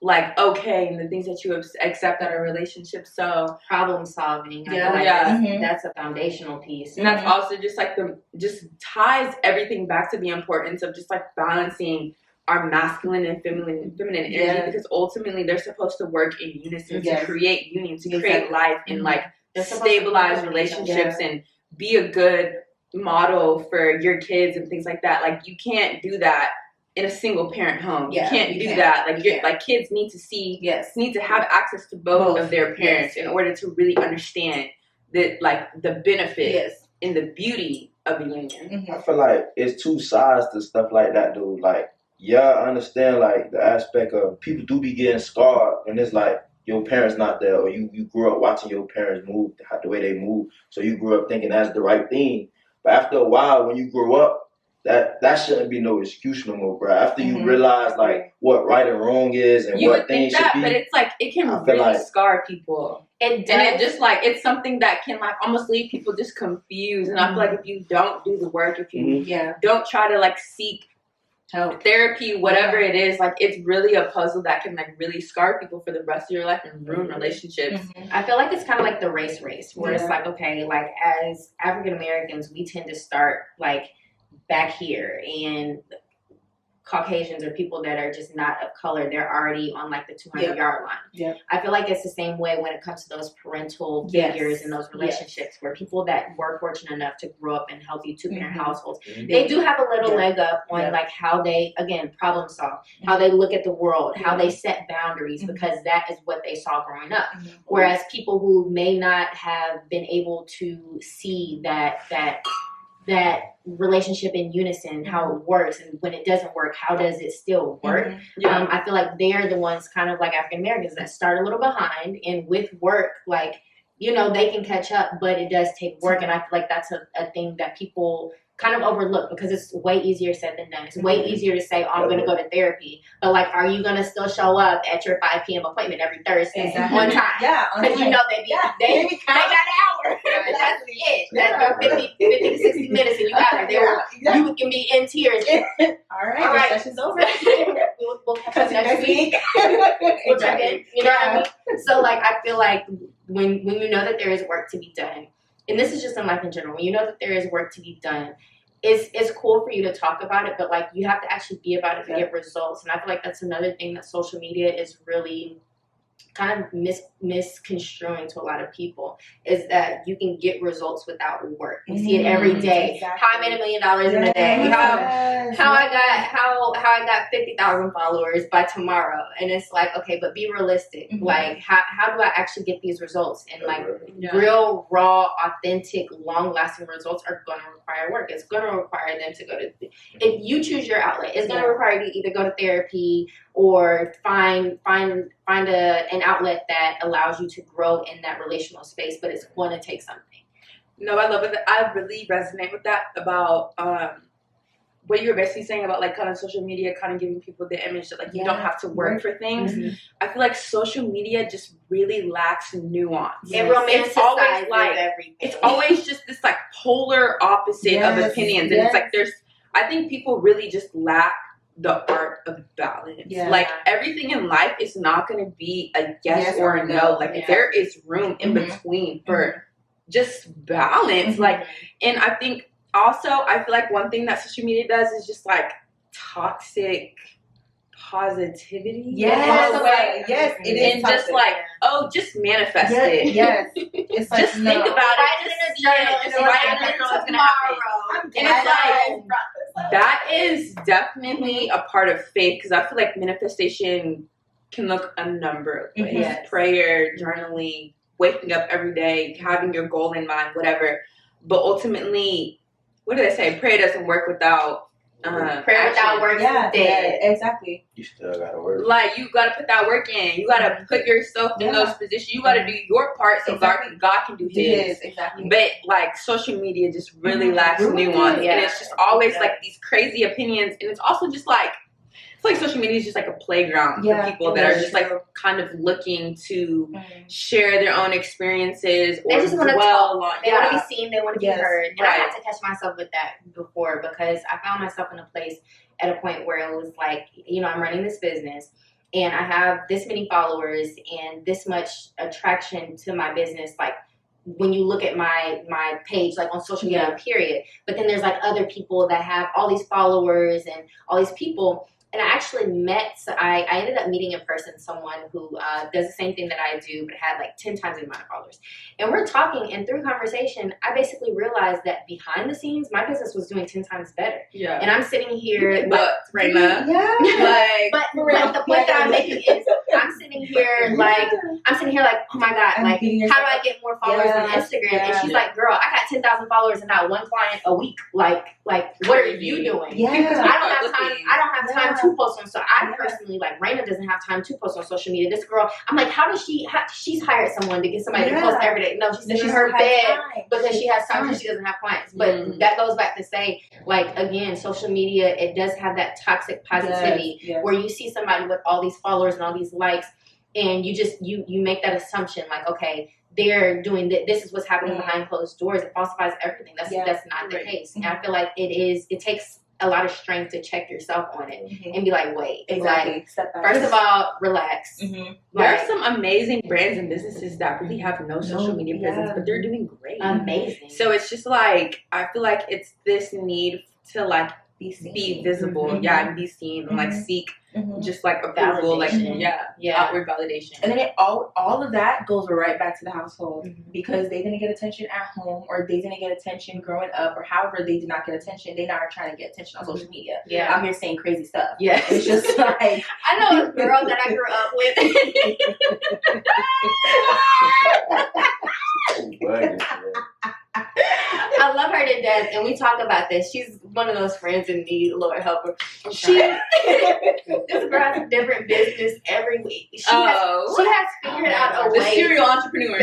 like okay and the things that you accept out of a relationship. So
problem solving, that's a foundational piece,
and that's also just like just ties everything back to the importance of just like balancing our masculine and feminine energy, because ultimately they're supposed to work in unison to create union, to create life and like stabilize relationships and be a good model for your kids and things like that. Like you can't do that in a single parent home. You can't do that. Like like kids need to see, need to have access to both of their parents in order to really understand that like the benefits and the beauty of a union.
I feel like it's two sides to stuff like that, dude. Like, I understand like the aspect of people do be getting scarred when it's like your parents not there, or you grew up watching your parents move the way they move, so you grew up thinking that's the right thing. But after a while, when you grow up, that shouldn't be no excuse no more, bro. After you realize like what right and wrong is and what things should be,
but it's like it can really scar people. It does. And it just like it's something that can like almost leave people just confused. And I feel like if you don't do the work, if you don't try to like seek help, therapy, whatever it is, like it's really a puzzle that can like really scar people for the rest of your life and ruin relationships.
I feel like it's kind of like the race where it's like, okay, like as African Americans, we tend to start like back here, and Caucasians or people that are just not of color, they're already on like the 200-yard line. I feel like it's the same way when it comes to those parental figures and those relationships where people that were fortunate enough to grow up in healthy 2-parent households, they do have a little leg up on like how they, again, problem solve, how they look at the world, how they set boundaries, because that is what they saw growing up. Whereas people who may not have been able to see that relationship in unison, how it works, and when it doesn't work, how does it still work? I feel like they're the ones kind of like African Americans that start a little behind, and with work, like, you know, they can catch up, but it does take work. And I feel like that's a thing that people kind of overlook, because it's way easier said than done. It's way easier to say, oh, I'm going to go to therapy. But like, are you going to still show up at your 5 p.m. appointment every Thursday on time? Because you know they got an hour. That's it. That's your 50 to 60 minutes and you got it. You can be in tears.
All right. The session's over.
We'll catch up next week. We'll check in. You know what I mean? So like, I feel like when you know that there is work to be done, and this is just in life in general, when you know that there is work to be done, it's cool for you to talk about it, but like you have to actually be about it to get results. And I feel like that's another thing that social media is really kind of misconstruing to a lot of people, is that you can get results without work. You see it every day. How I made $1 million in a day. How I got 50,000 followers by tomorrow. And it's like, okay, but be realistic. Like how do I actually get these results? And like real, raw, authentic, long-lasting results are going to require work. It's going to require them to go to, if you choose your outlet, it's going to require you to either go to therapy or find an outlet that allows you to grow in that relational space, but it's going to take something.
No, I love it. I really resonate with that about what you were basically saying about like kind of social media kind of giving people the image that like you don't have to work for things. I feel like social media just really lacks nuance.
It romanticizes everything.
It's always just this like polar opposite of opinions, and it's like I think people really just lack the art of balance. Like everything in life is not going to be a yes or a no. Like there is room in between for just balance. Like, and I think also I feel like one thing that social media does is just like toxic positivity.
Yes, yes, it is.
And just like, just manifest it.
Yes, it's like,
just think about it. Just write it in a journal. Just write it in what's gonna happen. And it's like that is definitely a part of faith, because I feel like manifestation can look a number of ways.
Yes.
Prayer, journaling, waking up every day, having your goal in mind, whatever. But ultimately, what did I say? Prayer doesn't work without
prayer without work is dead.
Yeah, exactly.
You still gotta work.
Like, you gotta put that work in. You gotta put yourself in those positions. You gotta do your part so God can do his.
Exactly.
But like, social media just really lacks nuance, and it's just always like these crazy opinions, and it's also just like, I feel like social media is just like a playground for people that are just like kind of looking to share their own experiences, or
they just want to talk. They want to be seen. They want to be heard. And I had to catch myself with that before, because I found myself in a place at a point where it was like, I'm running this business and I have this many followers and this much attraction to my business. Like, when you look at my page, like on social media, period. But then there's like other people that have all these followers and all these people. And I actually I ended up meeting in person someone who does the same thing that I do, but had like 10 times the amount of followers. And we're talking, and through conversation, I basically realized that behind the scenes, my business was doing 10 times better. Yeah. And I'm sitting here,
right now,
but the point that I'm making is, I'm sitting here like, oh my God, like, how do I get more followers on Instagram? And she's like, girl, I got 10,000 followers and not one client a week. Like, what are you doing?
Yeah.
Because I don't have time to post on. So I personally, like, Raina doesn't have time to post on social media. This girl, I'm like, how does she's hired someone to get somebody to post every day. No, she's in her bed because she has time because she doesn't have clients. But that goes back to say, like, again, social media, it does have that toxic positivity where you see somebody with all these followers and all these likes, and you just, you make that assumption, like, okay, they're doing this is what's happening behind closed doors. It falsifies everything. That's not the case. And I feel like it takes a lot of strength to check yourself on it and be like, wait, like, first of all, relax.
There are some amazing brands and businesses that really have no social media presence, but they're doing great.
Amazing.
So it's just like, I feel like it's this need to like be visible, and be seen, and like seek just like approval,
validation.
like outward validation.
And then all of that goes right back to the household, because they didn't get attention at home, or they didn't get attention growing up, or however they did not get attention. They now are trying to get attention on social media. I'm here saying crazy stuff. It's just like,
I know a girl that I grew up with. I love her to death, and we talk about this. She's one of those friends in need, Lord help her. This girl has a different business every week. She has figured out a way.
The serial entrepreneur.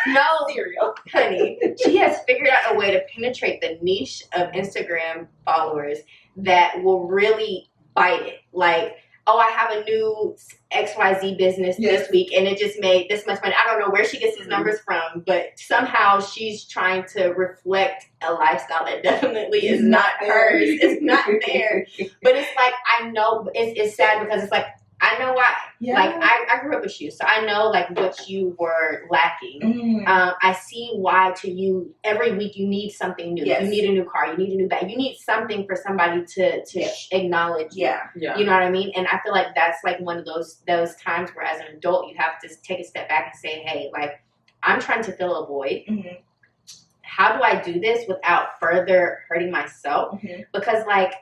No, cereal, honey. She has figured out a way to penetrate the niche of Instagram followers that will really bite it. Like, oh, I have a new XYZ business this week, and it just made this much money. I don't know where she gets these numbers from, but somehow she's trying to reflect a lifestyle that definitely is not hers. It's not there. But it's like, I know, it's sad because it's like, I know why. Like, I grew up with you, so I know, like, what you were lacking. I see why to you, every week you need something new. You need a new car. You need a new bag. You need something for somebody to acknowledge you. You know what I mean? And I feel like that's, like, one of those times where, as an adult, you have to take a step back and say, hey, like, I'm trying to fill a void. How do I do this without further hurting myself? Because, like,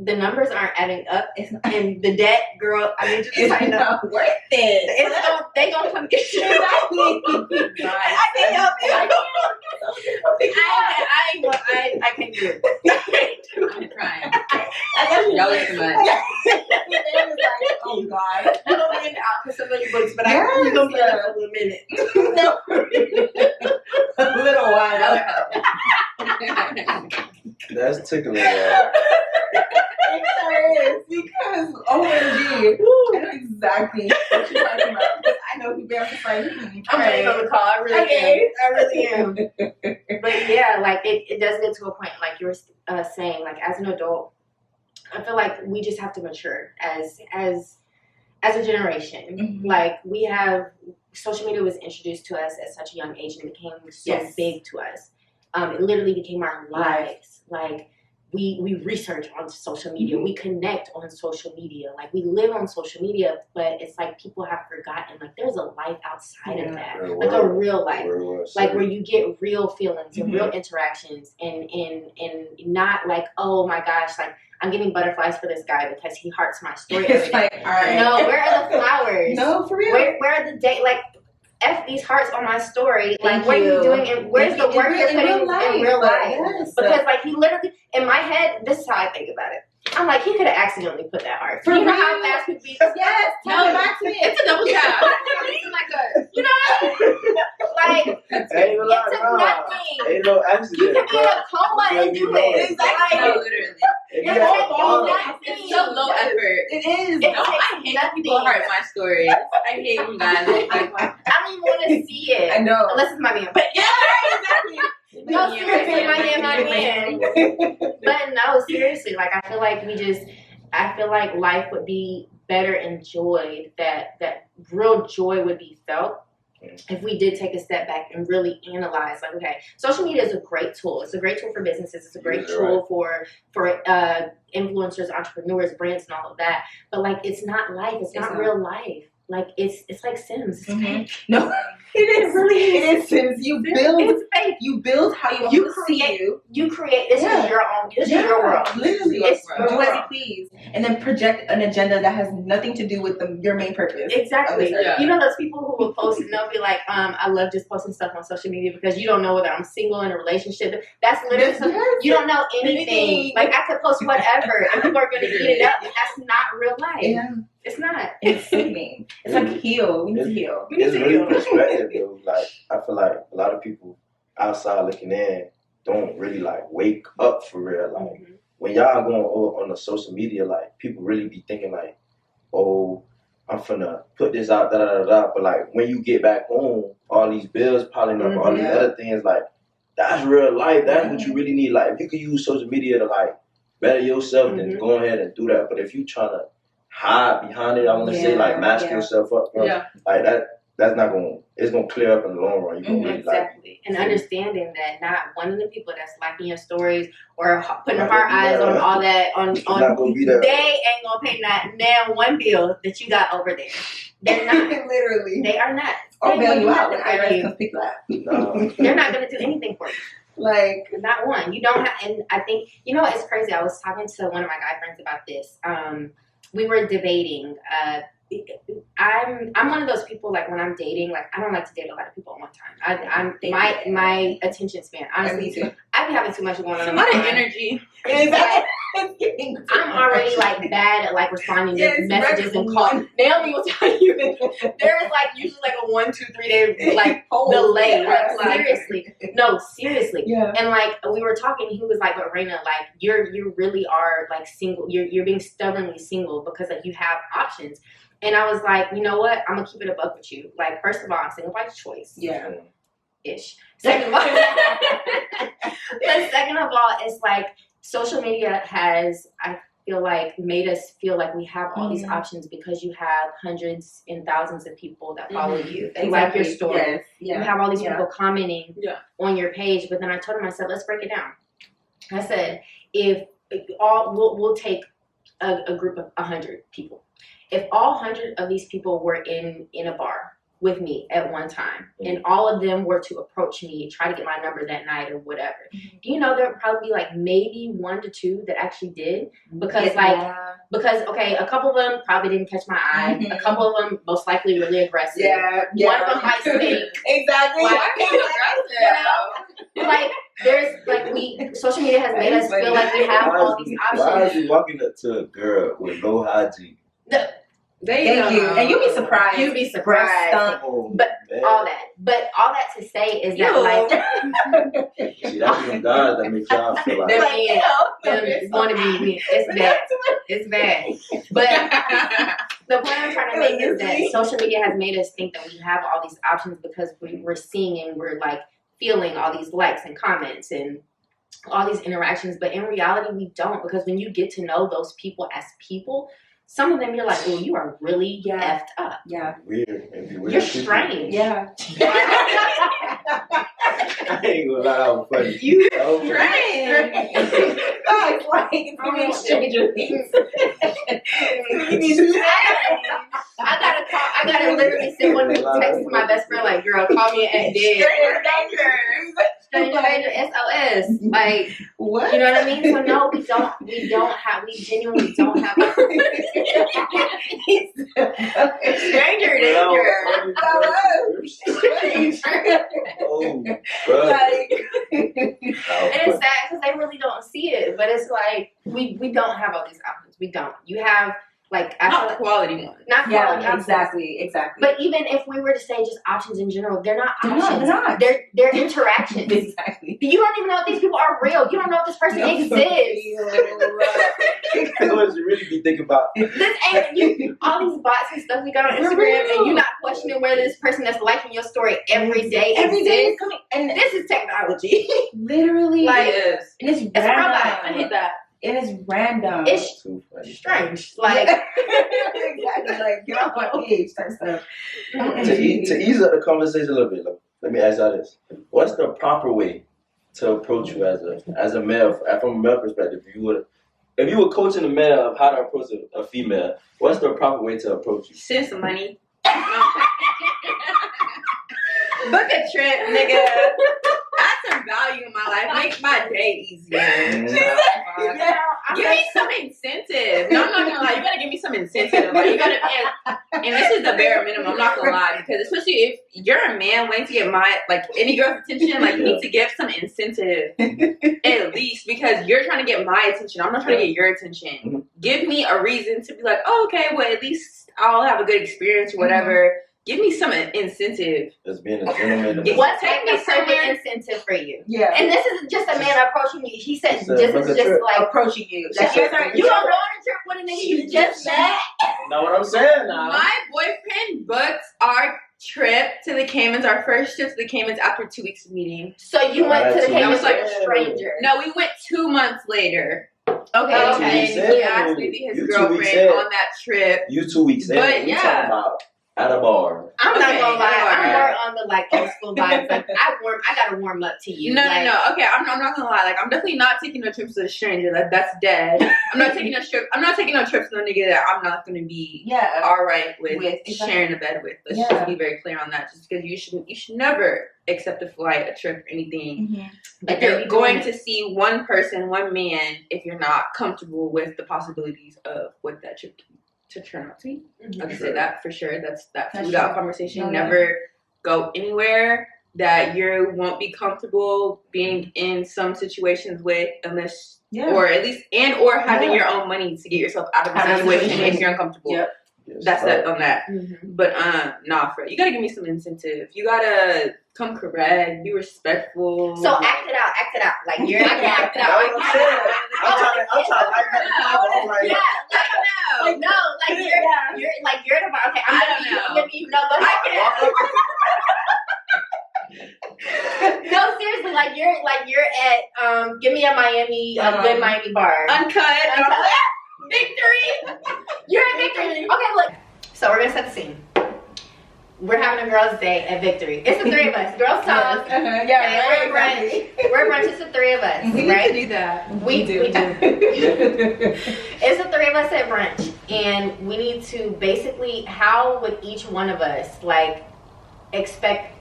the numbers aren't adding up, and the debt, girl, I mean, just it's not worth it. They gonna come get you. I can't help it. I can't do it.
I'm crying. Y'all are too much.
Oh God, I'm gonna be in the out for some of your books, but I'm gonna be there for a minute.
A little while.
That's tickling.
It is, because OMG, I know exactly what you're talking about. I know people are just like,
I'm ready on the call. I really am. But yeah, like it does get to a point, like you were saying, like as an adult, I feel like we just have to mature as a generation. Like, we have social media was introduced to us at such a young age, and it became so big to us. It literally became our lives. Like, we research on social media, we connect on social media, like we live on social media, but it's like people have forgotten like there's a life outside of that, like a real life, like where you get real feelings and real interactions, and not like, oh my gosh, like I'm getting butterflies for this guy because he hearts my story every day.
Like, all right.
No, where are the flowers?
No, for real.
Where are the date? Like, F these hearts on my story. Like, what are you doing? And where's the work you're putting in real life?
Yes.
Because, like, he literally, in my head, this is how I think about it. I'm like, he could have accidentally put that heart.
For
you know
real?
how fast people be?
Yes, tell
No,
it back to me.
It's a double tap. It's like a,
You know? Like,
Ain't
nothing.
Ain't no accident.
You can be in a coma and do it.
Exactly.
no, literally.
You're
It's so low effort.
It is.
It
No, I hate when people heart my stories. I hate when guys like
I don't even want to see it.
I know.
Unless it's my man. But
Yeah, exactly.
no, seriously, my man. But no, seriously, like I feel like life would be better enjoyed, that real joy would be felt if we did take a step back and really analyze, like, okay, social media is a great tool. It's a great tool for businesses. It's a great tool for influencers, entrepreneurs, brands, and all of that. But like, it's not life. It's not real life. Like it's like Sims. It's fake.
No, it is. It is Sims. You build.
It's fake.
You build how you want to see you.
You create. This is your own. This is your world.
Literally,
It's
do as you please, and then project an agenda that has nothing to do with your main purpose.
Exactly.
Yeah.
You know those people who will post and they'll be like, I love just posting stuff on social media because you don't know whether I'm single, in a relationship. That's literally something. You don't know anything. Like I could post whatever and people are going to eat it up. And that's not real life.
Yeah.
It's not.
It's sickening. It's like heal. We need to heal.
It's really perspective, though. Like I feel like a lot of people outside looking in don't really like wake up for real. Like when y'all going on the social media, like people really be thinking like, oh, I'm finna put this out, da da da da. But like when you get back home, all these bills piling up, all these other things, like that's real life. That's what you really need. Like if you could use social media to like better yourself, then go ahead and do that. But if you trying to hide behind it, I want to say like mask yourself up, bro. Like that's not gonna. It's gonna clear up in the long run. You gonna really
exactly. And understanding that not one of the people that's liking your stories or putting heart eyes on all that on
not gonna be there.
They ain't gonna pay now one bill that you got over there. They're not.
Literally.
They are not.
Or bail you out when
for
IRS
you.
comes pick you up.
No.
They're not gonna do anything for you.
Like
Not one. You don't have. And I think it's crazy. I was talking to one of my guy friends about this. We were debating. I'm one of those people, like when I'm dating, like I don't like to date a lot of people at one time. My attention span, honestly, I be having too much going on.
A lot of energy.
I'm already like bad at like responding to messages and calls. Naomi will tell you there's like usually like a 1, 2, 3 day like delay. Seriously.
Yeah.
And like we were talking, he was like, "But Raina, like you really are like single. You're being stubbornly single because like you have options." And I was like, you know what? I'm gonna keep it a buck with you. Like, first of all, I'm single by choice.
Yeah.
Ish. Second of all, it's like social media has, I feel like, made us feel like we have all these options because you have hundreds and thousands of people that follow you. They like your story.
Yes. Yeah.
You have all these people commenting on your page. But then I told myself, let's break it down. I said, if all we'll take a group of 100 people. If all 100 of these people were in a bar with me at one time, and all of them were to approach me, try to get my number that night or whatever, do you know there would probably be like maybe 1 to 2 that actually did? Because okay, a couple of them probably didn't catch my eye. A couple of them most likely really aggressive. One of them might stink.
Exactly.
Like there's like social media has made us feel like we have all these options.
Why is you walking up to a girl with low hygiene?
Thank you. And you'd be surprised.
You'd be surprised. All that to say is that like
see, that's them guys that make y'all feel like
them want to be me. It's bad. It's bad. But the point I'm trying to make is that social media has made us think that we have all these options because we're seeing and we're like feeling all these likes and comments and all these interactions. But in reality, we don't, because when you get to know those people as people, some of them you're like, oh, you are really effed up.
Yeah.
Weird.
You're strange.
Yeah.
I ain't gonna lie, that was funny.
You
That was funny.
Guys, like, giving stranger things.
I gotta literally send one text to my best friend like, girl, call me at dead. Stranger danger, SOS. Like,
What?
you know what I mean? So no, we genuinely don't have stranger danger.
Oh, bro.
Like,
And it's sad because they really don't see it, but it's like we don't have all these options. We don't. You have like I feel
not
like,
quality ones.
not quality options.
exactly.
But even if we were to say just options in general, they're not options.
They're not.
They're interactions.
Exactly.
You don't even know if these people are real. You don't know if this person exists.
That's what you really be thinking about.
This ain't all these bots and stuff we got on Instagram, and you're not questioning whether this person that's liking your story every day
is coming. And
this is technology.
Literally,
Like,
and it's
it's a
random.
robot. I hate that.
It is random.
It's
Too funny.
strange. Like,
exactly. Like, get off my page type stuff.
To ease up the conversation a little bit, let me ask y'all this: what's the proper way to approach you as a male, from a male perspective? If you were coaching a male of how to approach a female, what's the proper way to approach you?
Send some money. Book a trip, nigga. Add some value in my life. Make my day easier. Give me some incentive. No, I'm not gonna lie. You gotta give me some incentive. Like, you gotta, and this is the bare minimum. I'm not gonna lie, because especially if you're a man waiting to get any girl's attention, like, you need to give some incentive at least, because you're trying to get my attention. I'm not trying to get your attention.
Mm-hmm.
Give me a reason to be like, oh, okay, well, at least I'll have a good experience or whatever. Give me some incentive.
Just being a gentleman.
what's the perfect incentive for you?
Yeah.
And this isn't just a man approaching you. He said,
It's a
this is
fucking
just
trip.
like
Approaching you.
you don't go on a trip with a nigga you just met.
Know what I'm saying now?
My boyfriend booked our trip to the Caymans, our first trip to the Caymans after 2 weeks of meeting.
So you went to the
I
Caymans
was
like
like,
a stranger.
No, we went 2 months later.
Okay.
And he asked me to be his
You 2 weeks
girlfriend
in.
on that trip.
You 2 weeks in.
But,
We
yeah.
talking about at a bar.
I'm not
Okay,
gonna lie. I'm
alright.
more on the like old school vibes. Like I gotta warm up to you.
No,
like,
no. Okay, I'm not gonna lie. Like, I'm definitely not taking no trips to a stranger. That's dead. I'm not taking no trips to no nigga that I'm not gonna be all right with sharing a bed with. Let's just be very clear on that. Just because you should never accept a flight, a trip, or anything.
Mm-hmm.
If you're going to see one person, one man, if you're not comfortable with the possibilities of what that trip to turn out to be. I can say that for sure. That's without conversation.
Yeah.
Never go anywhere that you won't be comfortable being in some situations with, unless or at least or having your own money to get yourself out of the situation if you're uncomfortable.
Yep.
Yes,
That's
right.
that on that.
Mm-hmm.
But nah, Fred, you gotta give me some incentive. You gotta come correct, be respectful.
So act it out. Like you're act it out.
I'm trying to like that. I'm like,
Yeah, like no, like you're the bar. Okay, I'm gonna give you numbers. No, seriously, like you're at give me a Miami a good Miami bar.
Uncut.
Victory. You're at Victory. Okay, look. So we're gonna set the scene. We're having a girls' day at Victory. It's the three of us. Girls talk.
Yeah,
we're brunch. We're brunch. It's the three of us, right?
Do that.
We do. It's the three of us at brunch, and we need to basically, how would each one of us like expect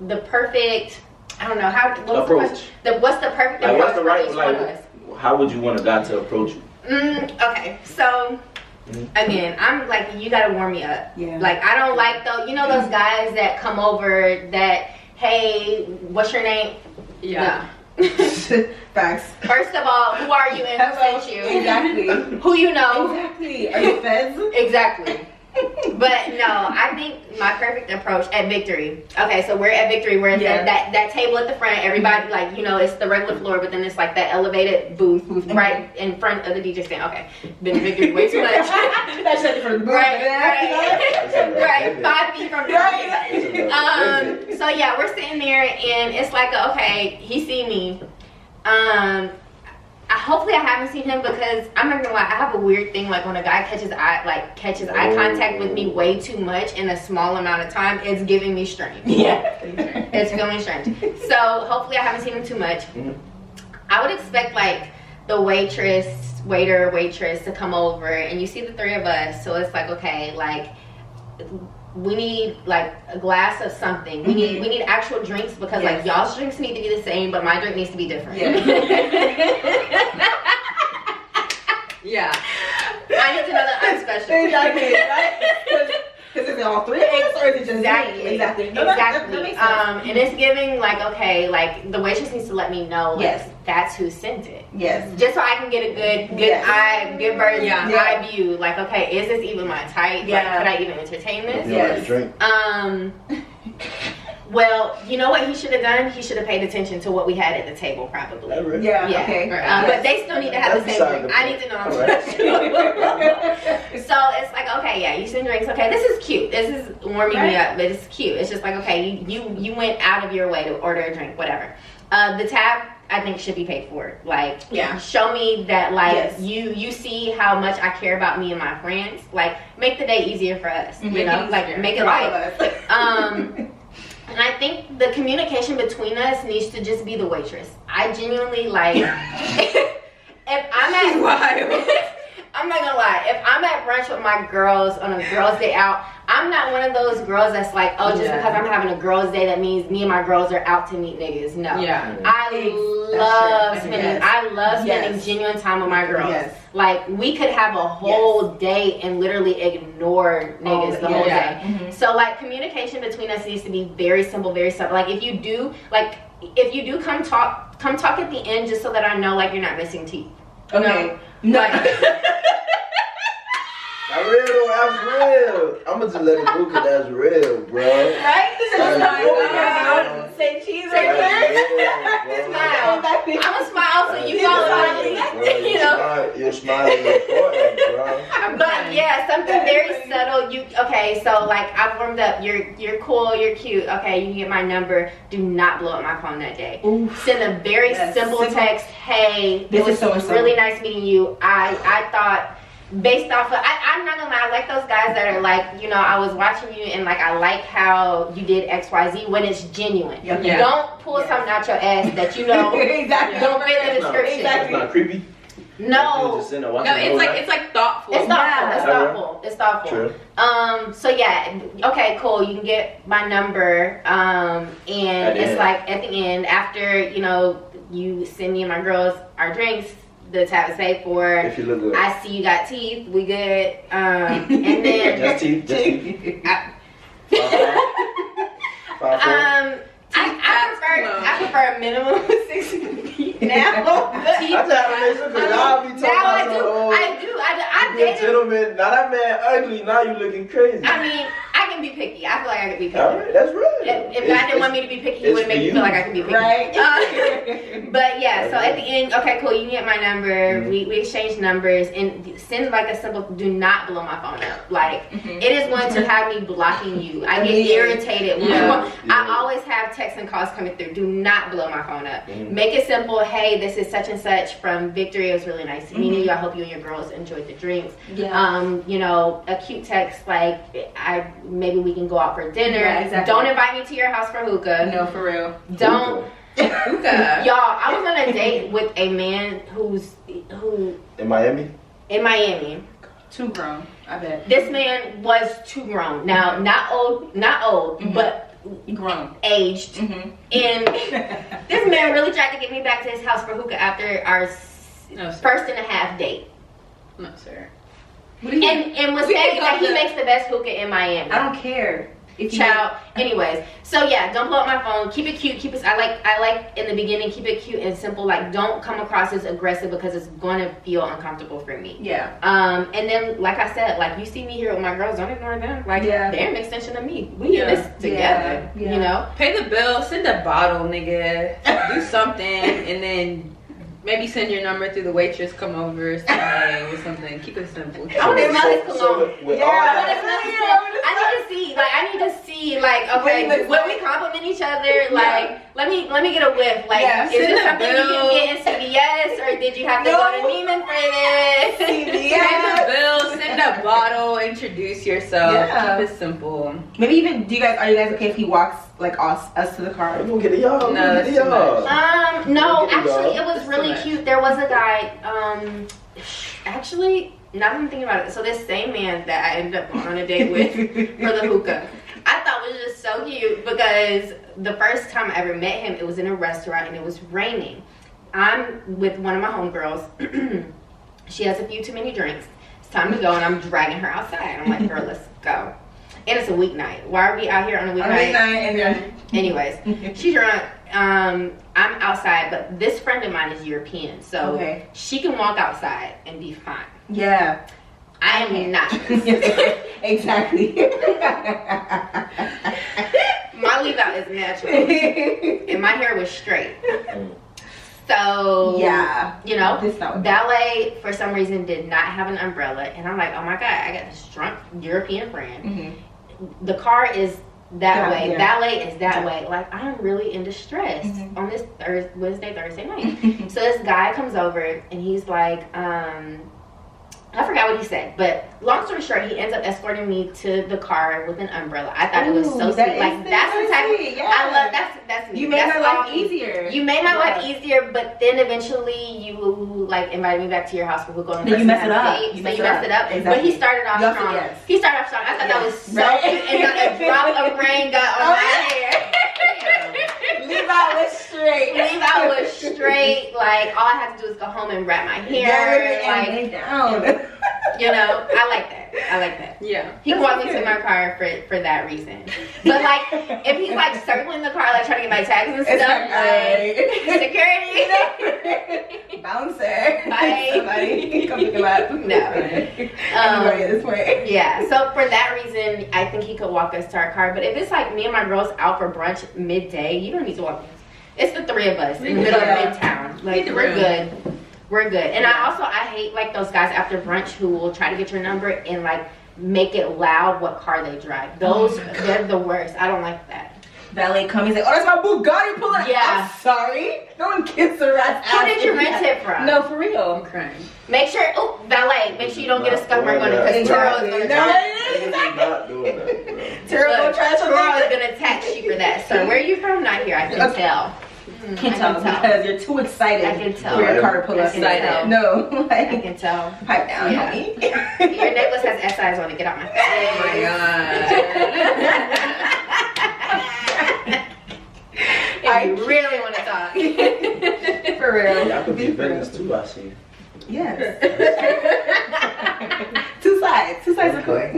the perfect? I don't know how. What's
approach.
What's the perfect
Like,
approach
what's the right?
for each one of
Like,
us?
how would you want a guy to approach you?
Okay, so again, I'm like, you gotta warm me up.
Yeah.
Like, I don't like those, those guys that come over that, hey, what's your name?
Yeah.
No.
Facts.
First of all, who are you and who sent you?
Exactly.
Who you know?
Exactly. Are you feds?
Exactly. But no, I think my perfect approach at Victory. Okay, so we're at Victory. We're at that table at the front. Everybody, like, it's the regular floor, but then it's like that elevated booth right in front of the DJ stand. Okay, been to Victory way too much.
That's it for the booth.
Right. 5 feet from the So yeah, we're sitting there, and it's like, okay, he see me. hopefully I haven't seen him, because I'm not gonna lie, I have a weird thing, like when a guy catches eye contact with me way too much in a small amount of time, it's giving me strange.
Yeah.
It's feeling strange. So hopefully I haven't seen him too much. I would expect like the waitress to come over, and you see the three of us, so it's like, okay, like we need like a glass of something. We need actual drinks, because like y'all's drinks need to be the same, but my drink needs to be different.
Yeah.
I need to know that I'm special.
Exactly, right? Because is it all three of us, or is it just
exactly.
me? Exactly.
Exactly. And it's giving like, okay, like the waitress needs to let me know, like, that's who sent it.
Yes.
Just so I can get a good bird's eye view. Like, okay, is this even my type?
Yeah.
Like, could I even entertain this?
Yes. Drink.
Well, you know what he should have done? He should have paid attention to what we had at the table, probably.
Yeah. Okay.
But they still need to have the same drink. I need to know I'm special. So it's like, okay, yeah, you send drinks. Okay, this is cute. This is warming me up, but it's cute. It's just like, okay, you went out of your way to order a drink, whatever. The tab, I think, should be paid for. Like, show me that, like, you see how much I care about me and my friends. Like, make the day easier for us. You know, like, make it light. And I think the communication between us needs to just be the waitress. I genuinely, like, if I'm at, I'm not gonna lie, if I'm at brunch with my girls on a girls' day out, I'm not one of those girls that's like, oh, just because I'm having a girls' day, that means me and my girls are out to meet niggas. No. I love spending genuine time with my girls. Like, we could have a whole day and literally ignore niggas the whole day. So, like, communication between us needs to be very simple, very simple. Like, if you do come talk at the end, just so that I know, like, you're not missing teeth.
Okay.
No.
That's real though, that's real. I'ma just let it go, cause that's real, bro.
Right? This is
not say cheese right there.
Smile. I'ma smile so you all
you know. You're smiling important, bro.
But yeah, something very subtle. Okay, so like, I've warmed up. You're cool, you're cute. Okay, you get my number. Do not blow up my phone that day. Send a very simple text. Hey, it was really nice meeting you. I thought, based off of, I'm not gonna lie, I like those guys that are like, you know, I was watching you and like, I like how you did XYZ, when it's genuine. Don't pull something out your ass that you know don't fit the description.
It's not creepy.
No,
it's like thoughtful.
It's thoughtful. It's thoughtful.
True.
So yeah, okay, cool. You can get my number. And it's like at the end, after, you know, you send me and my girls our drinks, the tab is paid for.
If you look good.
I see you got teeth. We good. And then
just teeth.
I prefer a minimum of 6 feet now. I dated.
Gentleman, now that man ugly. Now you looking crazy.
I mean, I can be picky. I feel like I can be picky.
All right, that's real.
If God didn't want me to be picky, he would make me feel like I can be picky.
Right.
But yeah, so at the end, okay, cool. You can get my number. We exchange numbers and send like a simple. Do not blow my phone up. Like it is going to have me blocking you. I get irritated. I always have texts and calls coming through. Do not blow my phone up. Make it simple. Hey, this is such and such from Victory. It was really nice meeting you. I hope you and your girls enjoyed the drinks. You know, a cute text like, maybe we can go out for dinner. Don't invite me to your house for hookah.
No, for real.
Don't.
Hookah.
Y'all, I was on a date with a man who
in Miami.
Too grown, I bet.
This man was too grown. Now, not old, but
grown,
aged. And this man really tried to get me back to his house for hookah after our first and a half date.
No, sir.
And was saying that he makes the best hookah in Miami.
I don't care.
Child. Anyways, so yeah, don't blow up my phone. Keep it cute. Keep it. I like in the beginning. Keep it cute and simple. Like, don't come across as aggressive, because it's going to feel uncomfortable for me.
Yeah.
And then, like I said, like, you see me here with my girls, don't ignore them. Like, they're an extension of me. We need this together. You know.
Pay the bill. Send a bottle, nigga. Do something, and then maybe send your number through the waitress, come over, say or something. Keep it simple.
I want to smell his cologne. I want to smell his cologne. I need to see. Like, I need to see. Like, okay, when we compliment each other, like, let me get a whiff. Like, is this something you can get in CVS, or did you have to go to Neiman for this?
Send a bill, send a bottle, introduce yourself.
Yeah.
Keep it simple.
Maybe even, are you guys okay if he walks like us to the car?
I'm gonna get y'all.
No, that's too much.
No, actually, it was really cute. There was a guy, actually, now that I'm thinking about it, so this same man that I ended up going on a date with for the hookah, I thought was just so cute because the first time I ever met him, it was in a restaurant and it was raining. I'm with one of my homegirls. She has a few too many drinks. It's time to go, and I'm dragging her outside. I'm like, girl, let's go. And it's a weeknight. Why are we out here on a weeknight? Anyways, she's drunk. I'm outside, but this friend of mine is European, so she can walk outside and be fine.
Yeah.
I am not.
Exactly.
My leave out is natural, and my hair was straight. So
yeah,
you know, ballet for some reason did not have an umbrella, and I'm like, oh my god, I got this drunk European friend. Mm-hmm. The car is that way. Yeah. Ballet is that way. Like, I'm really in distress on this Thursday night. So this guy comes over and he's like, I forgot what he said, but long story short, he ends up escorting me to the car with an umbrella. I thought it was so sweet. Like, that's the type of, I love, that's me.
You made my life easier.
You made my life easier, but then eventually you like invited me back to your house for hookah.
Then you messed it up.
You messed it up. Exactly. But he started off strong. He started off strong. I thought that was so cute, and not a drop of rain got on my hair.
Leave out was straight.
Like, all I had to do is go home and wrap my hair. Like, down. You know, I like that. Yeah. He can walk me to my car for that reason. But like, if he's like circling the car, like trying to get my tags and stuff, like security,
bouncer,
bye.
Somebody come pick him up.
No.
Everybody this way.
Yeah. So for that reason, I think he could walk us to our car. But if it's like me and my girls out for brunch midday, you don't need to walk us. It's the three of us in the middle of Midtown. Like, we're good. We're good. And I hate like those guys after brunch who will try to get your number and like make it loud what car they drive. Those, they're the worst. I don't like that.
Valet comes, he's like, oh, that's my Bugatti pulling.
Yeah.
I'm sorry. No one kiss the rat's
Who did you rent it from?
No, for real.
I'm crying.
Make sure, valet, make sure you don't get a scuff mark on it because Turo is going to
not doing that, bro.
Turo is going to tax you for that. So where are you from? Not here. I can tell.
Can't tell because you're too excited.
I can tell.
For your car to pull up.
Excited.
No, like,
I can tell.
Pipe down,
homie. Your necklace has SIs on it. Get out my face.
Oh my god.
I really want to talk.
For real.
Y'all could be Vegas too, I see.
Yes. Two sides of the coin.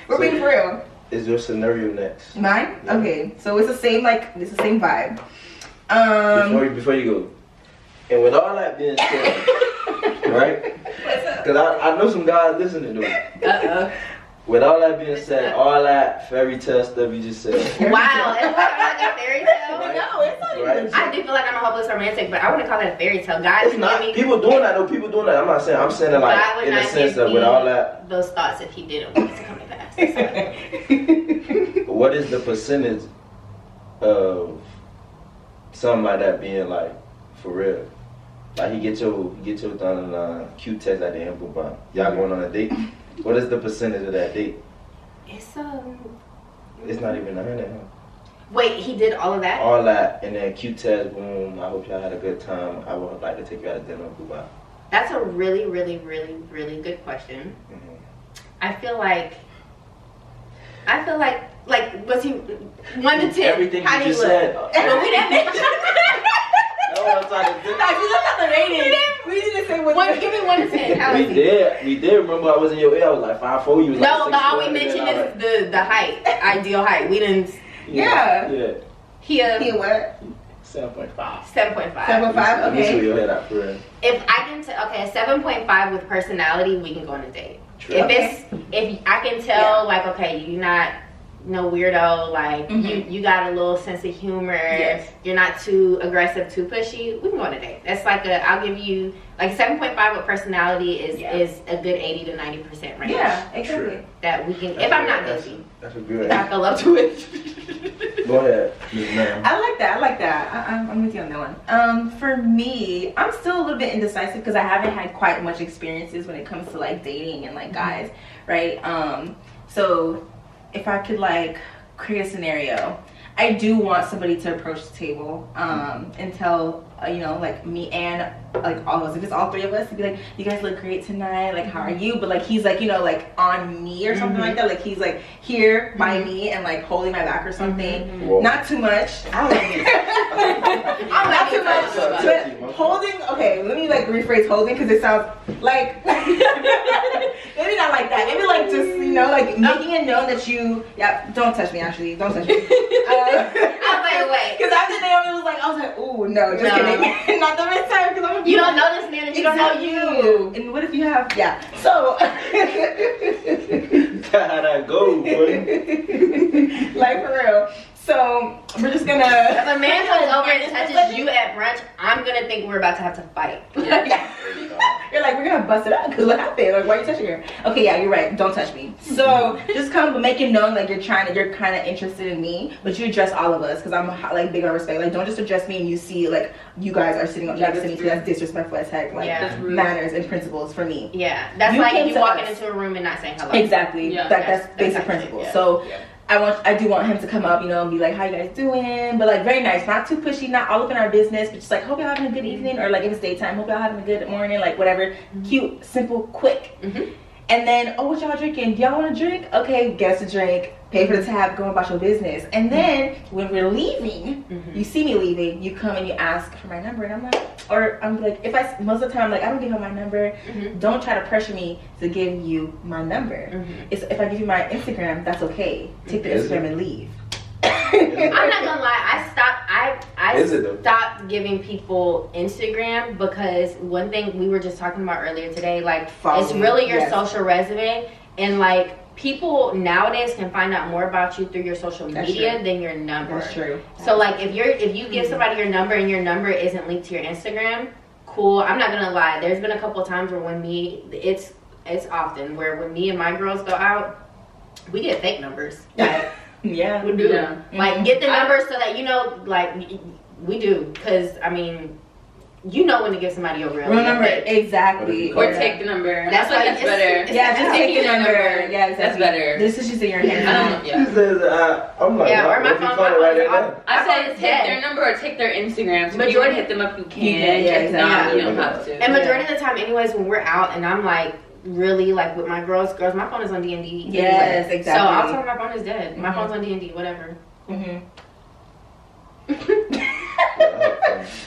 We're being for real.
Is your scenario next?
Mine? Yeah. Okay, so it's the same vibe.
Before you go, and with all that being said, right? Because I know some guys listening to me. With all that being said, all that fairy tale stuff you just said.
Wow, it's like a fairy tale.
Right.
No, it's not even.
I do feel like I'm a hopeless romantic, but I wouldn't call it a fairy tale. God,
it's not. People doing that. No, people doing that. I'm not saying. I'm saying it like in the sense that with all that.
Those thoughts, if he didn't want it to come to pass.
What is the percentage of something like that being like for real? Like he get your done cute text at the end, boom, bam. Y'all going on a date? What is the percentage of that date?
It's
not even 100, huh?
Wait, he did all of that?
All that, and then cute test, boom. I hope y'all had a good time. I would like to take you out to dinner, boom, bam.
That's a really, really, really, really good question. Mm-hmm. I feel like, was he 1 to 10?
Everything you just said.
But we didn't mention.
That's what I'm trying to do.
You look at the rating. We didn't say give me 1 to 10. How
we did. Remember, I was in your ear. I was like 5'4". You was
no,
like 6'4".
No, all we mentioned is the height, ideal height. We didn't.
Yeah. He what?
7.5.
7.5.
7.5. Okay.
Your head out for real.
If I can tell, a 7.5 with personality, we can go on a date. True. If I can tell, like, okay, you're not no weirdo. Like you got a little sense of humor.
Yes.
You're not too aggressive, too pushy. We can go on a date. That's like I'll give you like 7.5 with personality is a good 80 to 90% range.
Yeah, exactly.
That we can. If I'm not busy,
that's a good.
if I feel up to it.
Go ahead, Ms. Ma'am.
I like that. I'm with you on that one. For me, I'm still a little bit indecisive because I haven't had quite much experiences when it comes to like dating and like guys, right? So if I could like create a scenario, I do want somebody to approach the table and tell like me and like all of us, if it's all three of us, to be like, you guys look great tonight, like how are you? But like he's like like on me or something like that, like he's like here by me and like holding my back or something. Not too much. I don't know. Not too much, but holding. Okay, let me like rephrase holding because it sounds like maybe not like that. Maybe like just like making it known that you don't touch me. Actually, don't touch me.
Wait.
Because after Naomi was like, I was like, ooh, no, just kidding. Not the next time, because I'm.
You don't know this man, and you don't know you.
And what if you have? Yeah. So.
Gotta go, boy.
Like for real. So we're just gonna.
If a man comes over and touches you at brunch, I'm gonna think we're about to have to fight.
You're like, we're gonna bust it up because what happened? Like, why are you touching her? Okay, yeah, you're right. Don't touch me. So just come, but make it known like you're kind of interested in me, but you address all of us because I'm like big on respect. Like, don't just address me and you see like you guys are sitting next to me. That's disrespectful as heck. Like manners and principles for me.
Yeah, that's like if you walking into a room and not saying hello.
Exactly. Yeah, that's basic principles. Yeah. So. Yeah. I do want him to come up, and be like, how you guys doing? But like very nice, not too pushy, not all up in our business, but just like, hope y'all having a good evening, or like if it's daytime, hope y'all having a good morning, like whatever. Cute, simple, quick. And then, what y'all drinking? Do y'all want a drink? Okay, get us a drink. Pay for the tab. Go about your business. And then when we're leaving, you see me leaving. You come and you ask for my number, and I'm like, if most of the time, like I don't give her my number. Don't try to pressure me to give you my number. If I give you my Instagram, that's okay. Take the Instagram and leave.
I'm not gonna lie. I stopped giving people Instagram because one thing we were just talking about earlier today, like it's really your social resume, and like people nowadays can find out more about you through your social media than your number.
That's true.
So like if you give somebody your number and your number isn't linked to your Instagram, cool. I'm not gonna lie. There's been a couple of times where it's often where when me and my girls go out, we get fake numbers. Like,
yeah,
we do. Yeah. Like get the numbers so that like we do, because I mean, when to give somebody a real
number. Exactly.
Or take the number.
That's why that's better.
Yeah, just take the number. Yeah, exactly.
That's better.
This is just in your hands.
I'm like,
or my phone.
I said take their number or take their Instagram. So if you want to hit them up, you can.
Yeah, exactly.
You don't have to.
And majority of the time, anyways, when we're out and I'm like really like with my girls, my phone is on D&D.
Yes, exactly.
So I'll tell her my phone is dead. My phone's on D&D, whatever.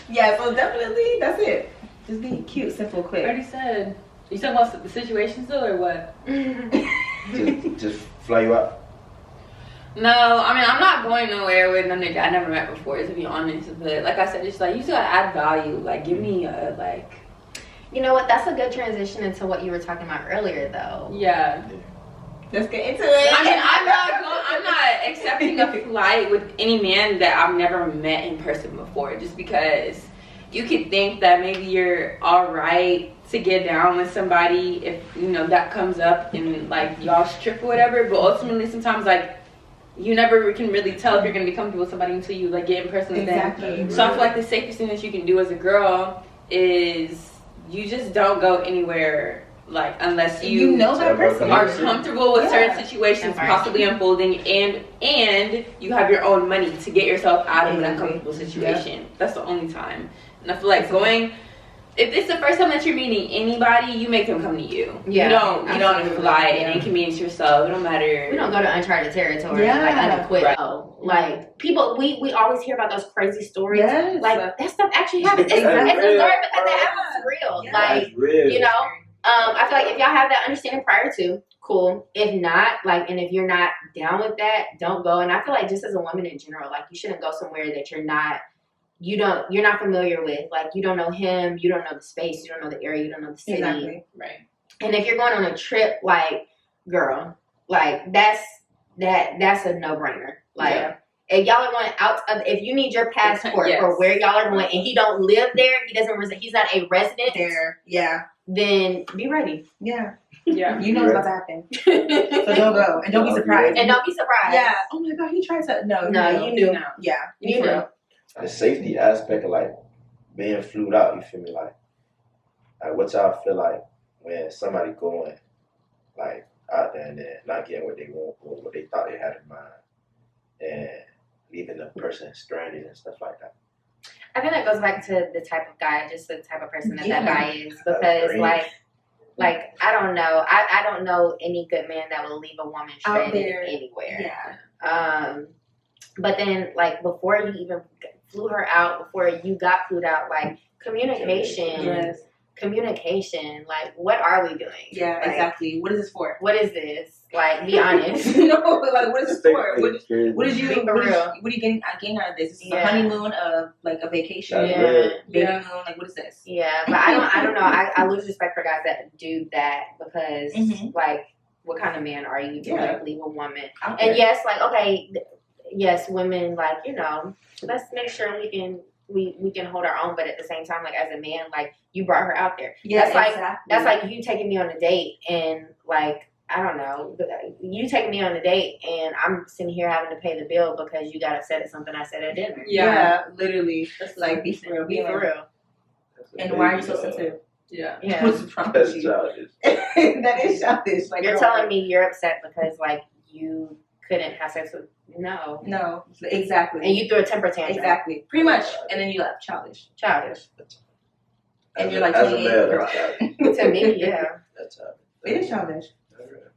Yeah, so definitely that's it. Just be cute, simple, quick.
I already said. You talking about the situations though, or what?
just fly you out.
No, I mean I'm not going nowhere with none that I never met before, to be honest. But like I said, just like you just gotta add value. Like give me a like.
You know what? That's a good transition into what you were talking about earlier, though.
Yeah.
Let's get into it.
I mean, I'm not accepting a flight with any man that I've never met in person before, just because you could think that maybe you're all right to get down with somebody if that comes up and like y'all trip or whatever. But ultimately, sometimes like you never can really tell if you're gonna be comfortable with somebody until you like get in person with them. So I feel like the safest thing that you can do as a girl is you just don't go anywhere like unless you
know that person
are comfortable with certain situations possibly unfolding, and you have your own money to get yourself out of an uncomfortable situation. That's the only time. And I feel like if it's the first time that you're meeting anybody, you make them come to you. You don't fly and inconvenience yourself. It don't matter.
We don't go to uncharted territory like unequipped. Right. Like people, we always hear about those crazy stories.
Yes.
Like that stuff actually happens. It's a story because that happens real.
Yes.
Like I feel like if y'all have that understanding prior to, cool. If not, like, and if you're not down with that, don't go. And I feel like just as a woman in general, like you shouldn't go somewhere that you're not familiar with. Like you don't know him, you don't know the space, you don't know the area, you don't know the city.
Exactly.
Right. And if you're going on a trip, like, girl, like that's that's a no-brainer. Like, if y'all are going if you need your passport for where y'all are going, and he don't live there, he's not a resident
there,
then be ready.
Yeah. You know what's about to happen. So don't go. And don't be surprised. Yeah. Oh my God, he tried to. No,
you knew.
Yeah.
You knew.
The safety aspect of like being flued out, you feel me? Like what y'all feel like when somebody going like out there and then not getting what they want or what they thought they had in mind and leaving the person stranded and stuff like that?
I think that goes back to the type of guy, just the type of person that guy is. Because like I don't know. I don't know any good man that will leave a woman stranded anywhere. Yeah. But then like before you even flew her out, before you got flued out, like communication. Communication, like what are we doing?
Yeah, like, exactly. What is this for?
What is this? Like, be honest.
No, like what is this for? What are you getting out of this? This is a honeymoon of like a vacation. Baby moon. Like what is this?
Yeah, but I don't know. I lose respect for guys that do that because like what kind of man are you to like leave a woman? Okay. And yes, like okay, yes, women like let's make sure we can hold our own, but at the same time, like as a man, like you brought her out there. Yeah, that's like you taking me on a date and like I don't know, you taking me on a date and I'm sitting here having to pay the bill because you got upset at something I said at dinner.
Yeah, literally. That's like be for real. Be for real. And why are you so sensitive? Yeah. What's the problem?
That's childish.
That is childish. Like
you're telling me you're upset because like you couldn't have sex with
No, exactly.
And you threw a temper tantrum.
Exactly. Pretty much. And then you left. Childish. And you're like 28, girl.
To me, yeah.
That's childish.
It is childish.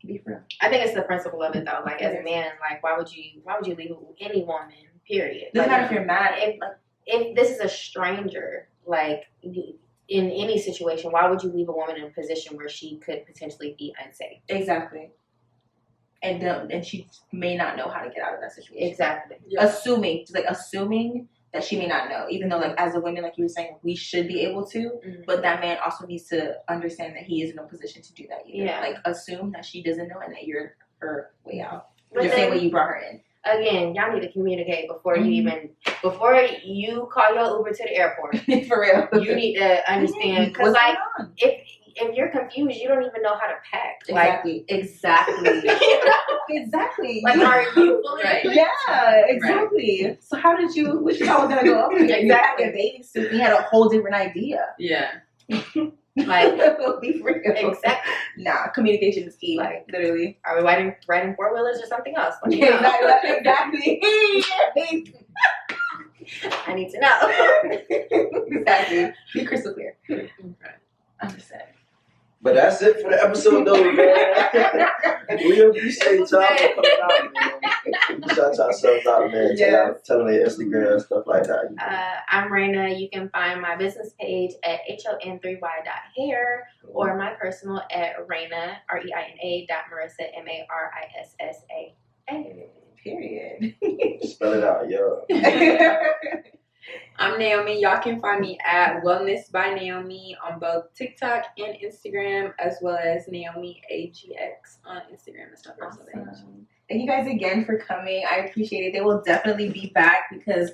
Be for real.
I think it's the principle of it though. Like as a man, like why would you leave any woman? Period.
Doesn't matter if you're mad.
If this is a stranger, like in any situation, why would you leave a woman in a position where she could potentially be unsafe?
Exactly. And she may not know how to get out of that situation.
Exactly.
Yeah. Assuming that she may not know, even though like as a woman, like you were saying, we should be able to, but that man also needs to understand that he is in no position to do that either. Yeah. Like assume that she doesn't know and that you're her way out. The same way you brought her in.
Again, y'all need to communicate before you call your Uber to the airport.
For real.
You need to understand because like if you're confused, you don't even know how to pack.
Exactly. Exactly.
Like, are you fully
right? Yeah, exactly. Right. So how did you? Which y'all was gonna go up? Exactly. You had a bathing suit. We had a whole different idea.
Yeah.
Like,
be real.
Exactly.
Nah, communication is key. Like, literally.
Are we riding 4-wheelers or something else?
Exactly.
I need to know.
Exactly. Be crystal clear. Okay. Understand.
But that's it for the episode, though, man. We appreciate y'all for coming out, man. Shout yourselves out, man. Telling their Instagram and stuff like that.
I'm Raina. You can find my business page at hon3y.hair or my personal at Raina, REINA.Marissa, MARISSA.
Period.
Spell it out, yo.
I'm Naomi. Y'all can find me at Wellness by Naomi on both TikTok and Instagram, as well as Naomi AGX on Instagram and stuff.
Awesome. Thank you guys again for coming. I appreciate it. They will definitely be back because,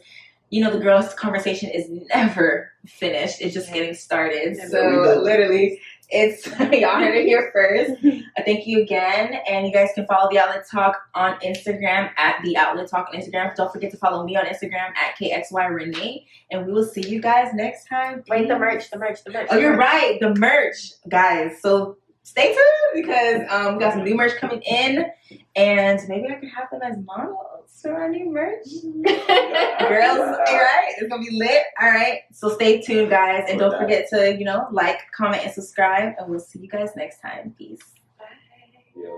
the girls' conversation is never finished. It's just getting started. So literally, it's y'all heard it here first. Thank you again, and you guys can follow The Outlet Talk on Instagram at TheOutletTalk on Instagram. Don't forget to follow me on Instagram at kxyrenee, and we will see you guys next time.
Wait, the merch.
Oh, you're right, the merch, guys. So stay tuned because we got some new merch coming in, and maybe I can have them as models for our new merch. Girls, all right, it's gonna be lit. All right, so stay tuned, guys, and don't forget to like, comment, and subscribe, and we'll see you guys next time. Peace.
Bye.
Yo.